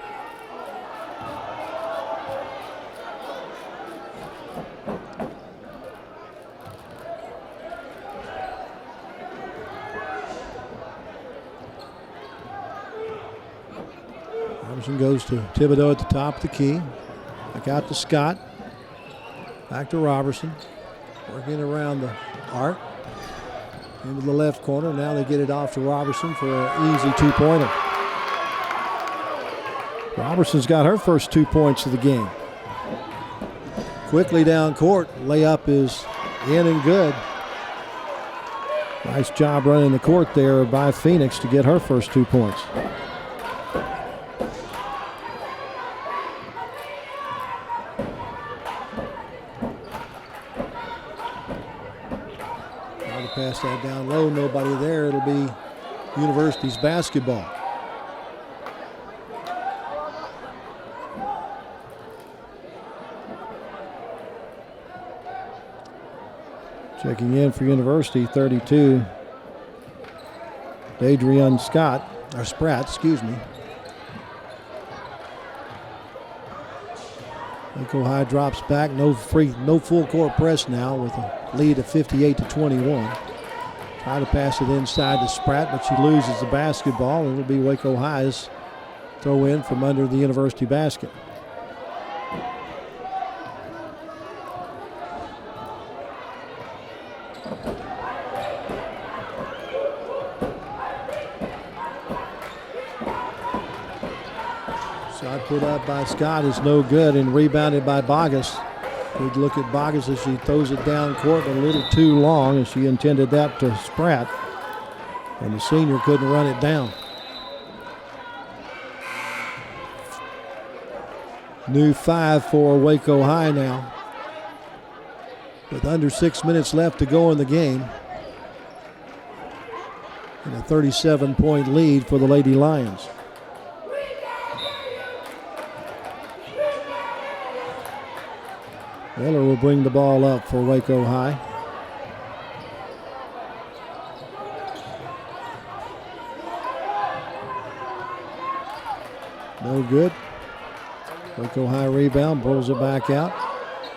Goes to Thibodeau at the top of the key. Back out to Scott. Back to Robertson. Working around the arc. Into the left corner. Now they get it off to Robertson for an easy two-pointer. Robertson's got her first 2 points of the game. Quickly down court. Layup is in and good. Nice job running the court there by Phoenix to get her first 2 points. Pass that down low, nobody there. It'll be University's basketball. Checking in for University, 32. Adrian Spratt, excuse me. Waco High drops back, no full court press now with a lead of 58-21. Try to pass it inside to Spratt, but she loses the basketball, and it'll be Waco High's throw in from under the University basket. Shot put up by Scott is no good and rebounded by Bogus. Good look at Bogus as she throws it down court a little too long, and she intended that to Spratt. And the senior couldn't run it down. New 5 for Waco High now. With under 6 minutes left to go in the game. And a 37-point lead for the Lady Lions. Miller will bring the ball up for Waco High. No good. Waco High rebound, pulls it back out.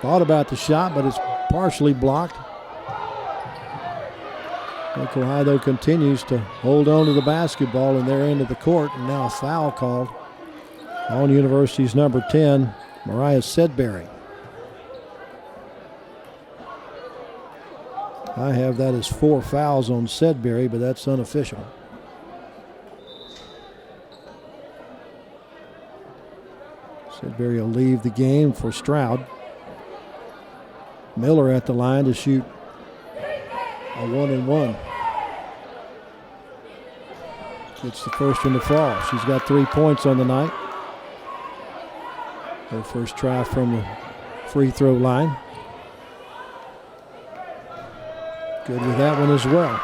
Thought about the shot, but it's partially blocked. Waco High, though, continues to hold on to the basketball in their end of the court, and now a foul called on University's number 10, Mariah Sedberry. I have that as 4 fouls on Sedberry, but that's unofficial. Sedberry will leave the game for Stroud. Miller at the line to shoot a 1-and-1. Gets the first one to fall. She's got 3 points on the night. Her first try from the free throw line. Good with that one as well.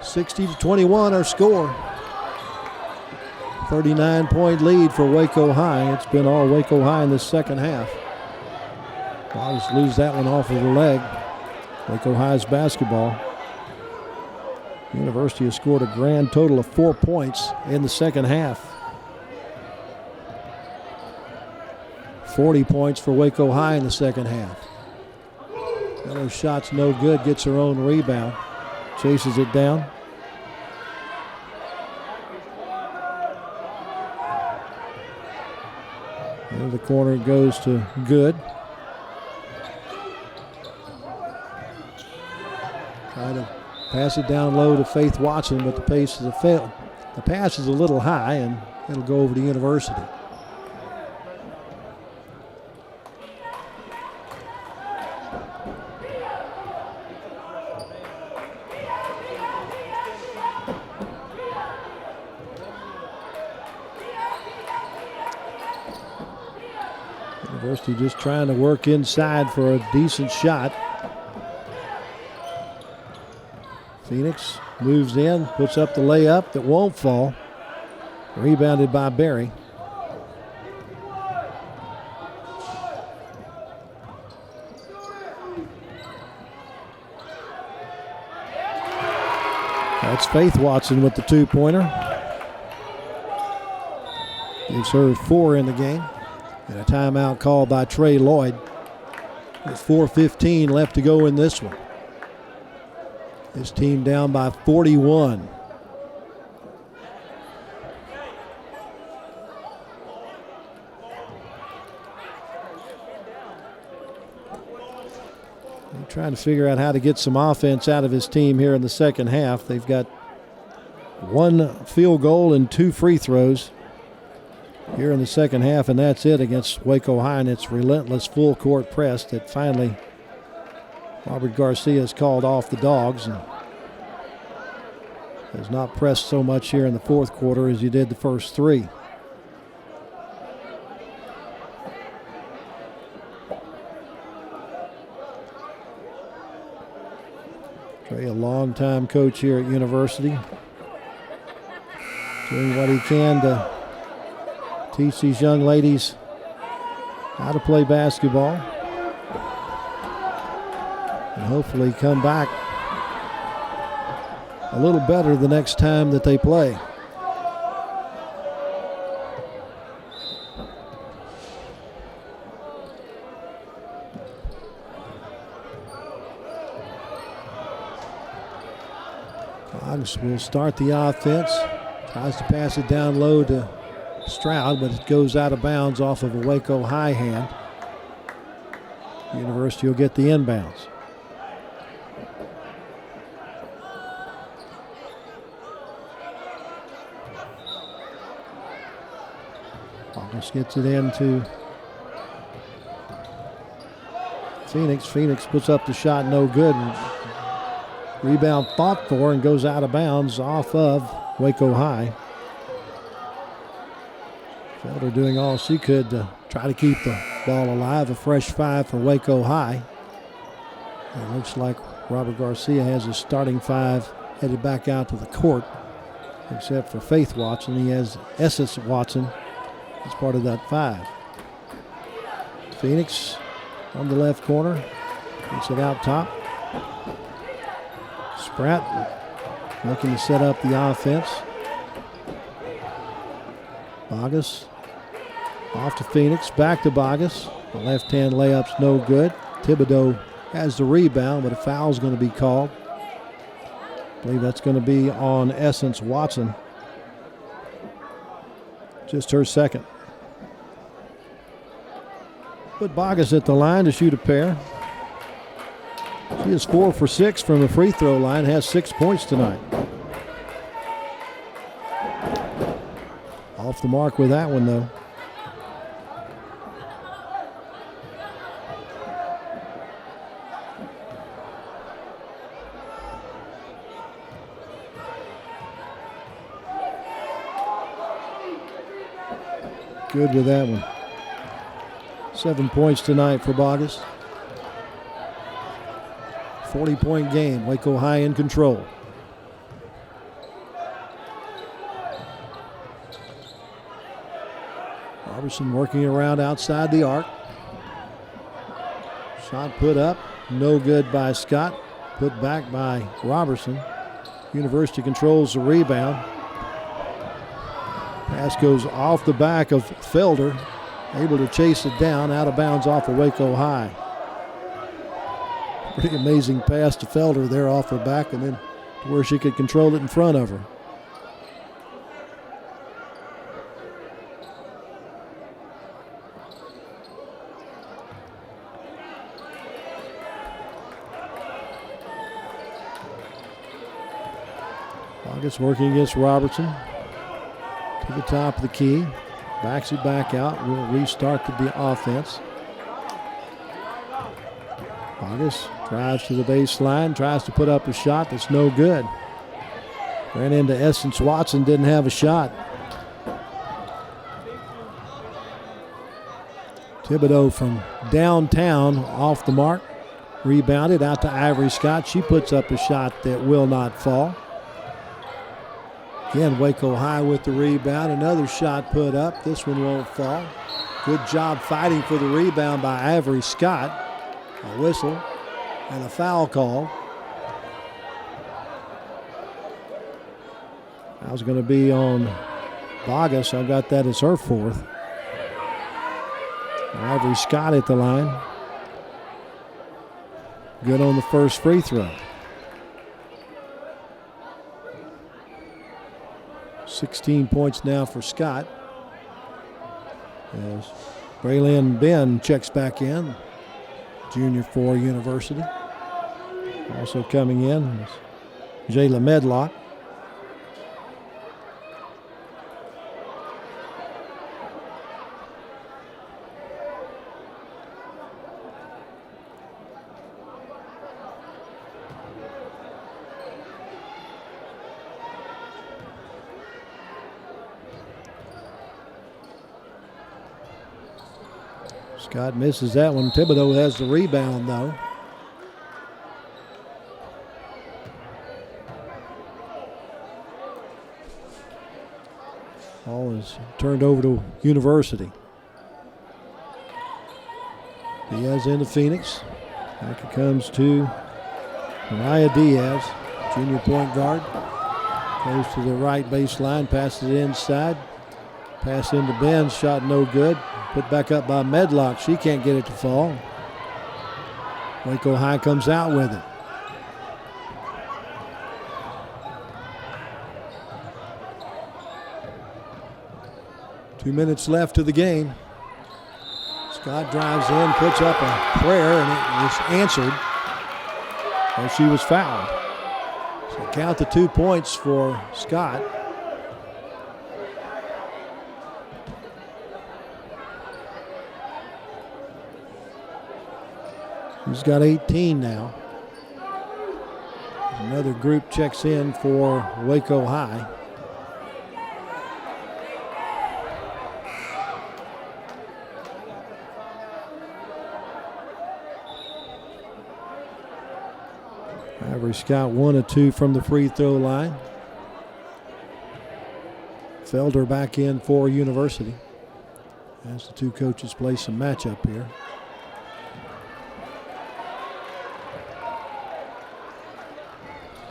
60-21 our score. 39-point lead for Waco High. It's been all Waco High in this second half. I'll just lose that one off of the leg. Waco High's basketball. University has scored a grand total of 4 points in the second half. 40 points for Waco High in the second half. Miller's shot's no good, gets her own rebound. Chases it down. Into the corner goes to Good. Trying to pass it down low to Faith Watson, but the pace is the pass is a little high, and it'll go over to University. University just trying to work inside for a decent shot. Phoenix moves in, puts up the layup that won't fall. Rebounded by Berry. That's Faith Watson with the two-pointer. Gives her 4 in the game. And a timeout called by Trey Lloyd. With 4:15 left to go in this one. This team down by 41. They're trying to figure out how to get some offense out of his team here in the second half. They've got 1 field goal and 2 free throws here in the second half, and that's it against Waco High and its relentless full court press that finally Robert Garcia has called off the Dogs and has not pressed so much here in the fourth quarter as he did the first 3. Trey, a long-time coach here at University, doing what he can to teach these young ladies how to play basketball and hopefully come back a little better the next time that they play. Cogs will start the offense, tries to pass it down low to Stroud, but it goes out of bounds off of a Waco High hand. University will get the inbounds. August gets it into Phoenix. Phoenix puts up the shot, no good. Rebound fought for and goes out of bounds off of Waco High. Felder doing all she could to try to keep the ball alive. A fresh 5 for Waco High. It looks like Robert Garcia has his starting 5 headed back out to the court, except for Faith Watson. He has Essence Watson as part of that 5. Phoenix on the left corner. Gets it out top. Spratt looking to set up the offense. Bogus off to Phoenix. Back to Bogus. The left-hand layup's no good. Thibodeau has the rebound, but a foul's going to be called. I believe that's going to be on Essence Watson. Just her second. Put Bogus at the line to shoot a pair. She is 4 for 6 from the free throw line, has 6 points tonight. Off the mark with that one, though. Good with that one. 7 points tonight for Bogus. 40-point game. Waco High in control. Robertson working around outside the arc. Shot put up. No good by Scott. Put back by Robertson. University controls the rebound. Pass goes off the back of Felder. Able to chase it down. Out of bounds off of Waco High. Pretty amazing pass to Felder there off her back and then to where she could control it in front of her. Bogus working against Robertson. To the top of the key. Backs it back out. We'll restart the offense. Bogus drives to the baseline, tries to put up a shot that's no good. Ran into Essence Watson, didn't have a shot. Thibodeau from downtown off the mark. Rebounded out to Ivory Scott. She puts up a shot that will not fall. Again, Waco High with the rebound. Another shot put up. This one won't fall. Good job fighting for the rebound by Ivory Scott. A whistle and a foul call. That was going to be on Bogus. I've got that as her 4th. Ivory Scott at the line. Good on the first free throw. 16 points now for Scott. As Braylon Ben checks back in. Junior for University. Also coming in is Jayla Medlock. Scott misses that one. Thibodeau has the rebound, though. Ball is turned over to University. Diaz into Phoenix. Back it comes to Mariah Diaz, junior point guard. Goes to the right baseline, passes it inside. Pass into Ben, shot no good. Put back up by Medlock. She can't get it to fall. Waco High comes out with it. Two minutes left to the game. Scott drives in, puts up a prayer, and it was answered as she was fouled. So count the 2 points for Scott. He's got 18 now. Another group checks in for Waco High. Ivory Scott 1 of 2 from the free throw line. Felder back in for University as the two coaches play some matchup here.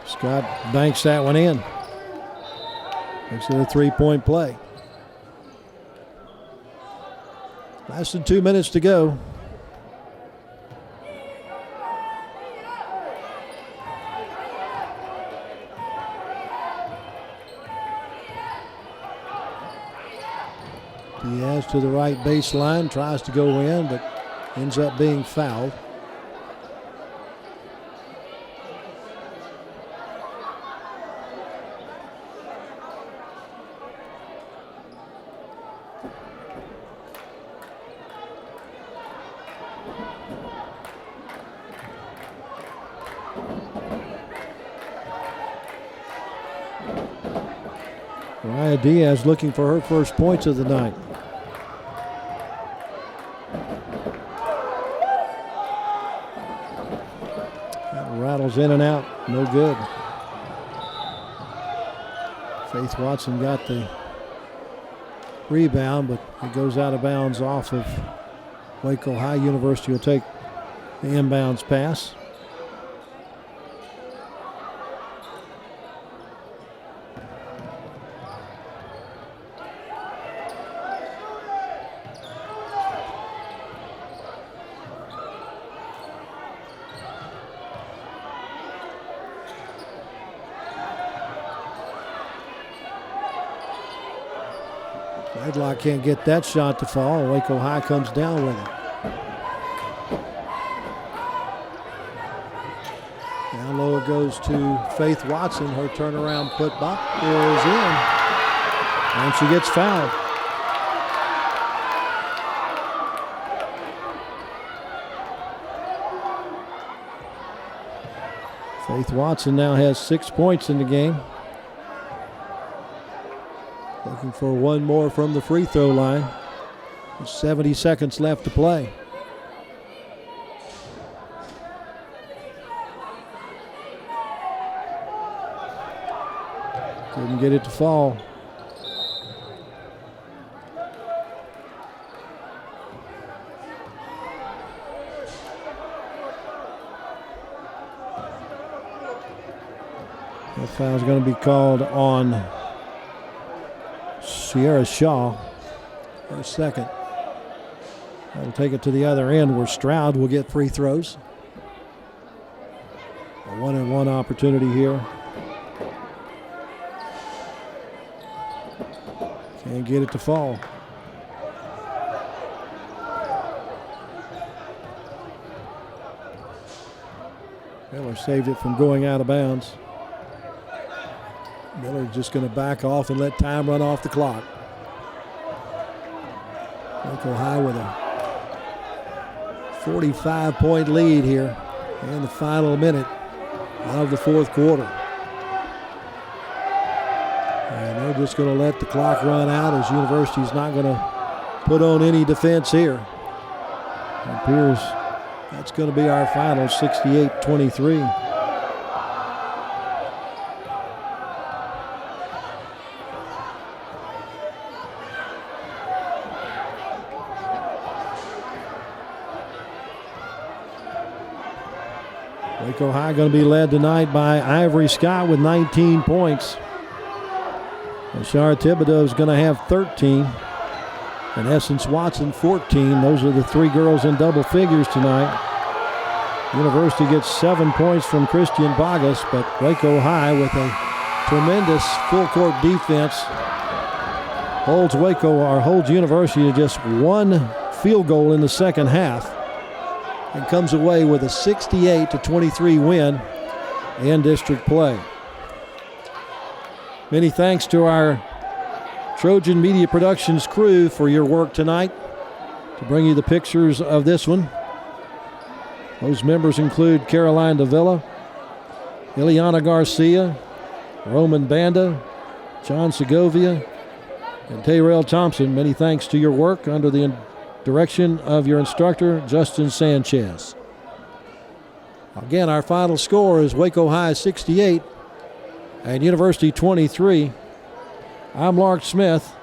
Scott banks that one in. Makes it a 3-point play. Less than 2 minutes to go. Diaz to the right baseline, tries to go in, but ends up being fouled. Mariah Diaz looking for her first points of the night. That rattles in and out, no good. Faith Watson got the rebound, but it goes out of bounds off of Waco High. University will take the inbounds pass. Medlock can't get that shot to fall. Waco High comes down with it. Down low it goes to Faith Watson. Her turnaround putback is in. And she gets fouled. Faith Watson now has 6 points in the game. Looking for one more from the free throw line. There's 70 seconds left to play. Couldn't get it to fall. That foul is going to be called on Sierra Shaw, her second. That'll take it to the other end where Stroud will get free throws. A 1-and-1 opportunity here. Can't get it to fall. Miller saved it from going out of bounds. Miller's just going to back off and let time run off the clock. Waco High with a 45-point lead here in the final minute of the fourth quarter. And they're just going to let the clock run out as University's not going to put on any defense here. It appears that's going to be our final, 68-23. Waco High going to be led tonight by Ivory Scott with 19 points. And Shara Thibodeau is going to have 13. And Essence Watson 14. Those are the three girls in double figures tonight. University gets 7 points from Christian Vargas, but Waco High with a tremendous full court defense holds University to just one field goal in the second half, and comes away with a 68-23 win in district play. Many thanks to our Trojan Media Productions crew for your work tonight to bring you the pictures of this one. Those members include Caroline Davila, Ileana Garcia, Roman Banda, John Segovia, and Tayrell Thompson. Many thanks to your work under the direction of your instructor, Justin Sanchez. Again, our final score is Waco High 68 and University 23. I'm Lark Smith.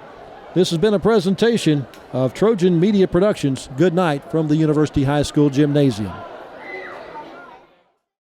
This has been a presentation of Trojan Media Productions. Good night from the University High School Gymnasium.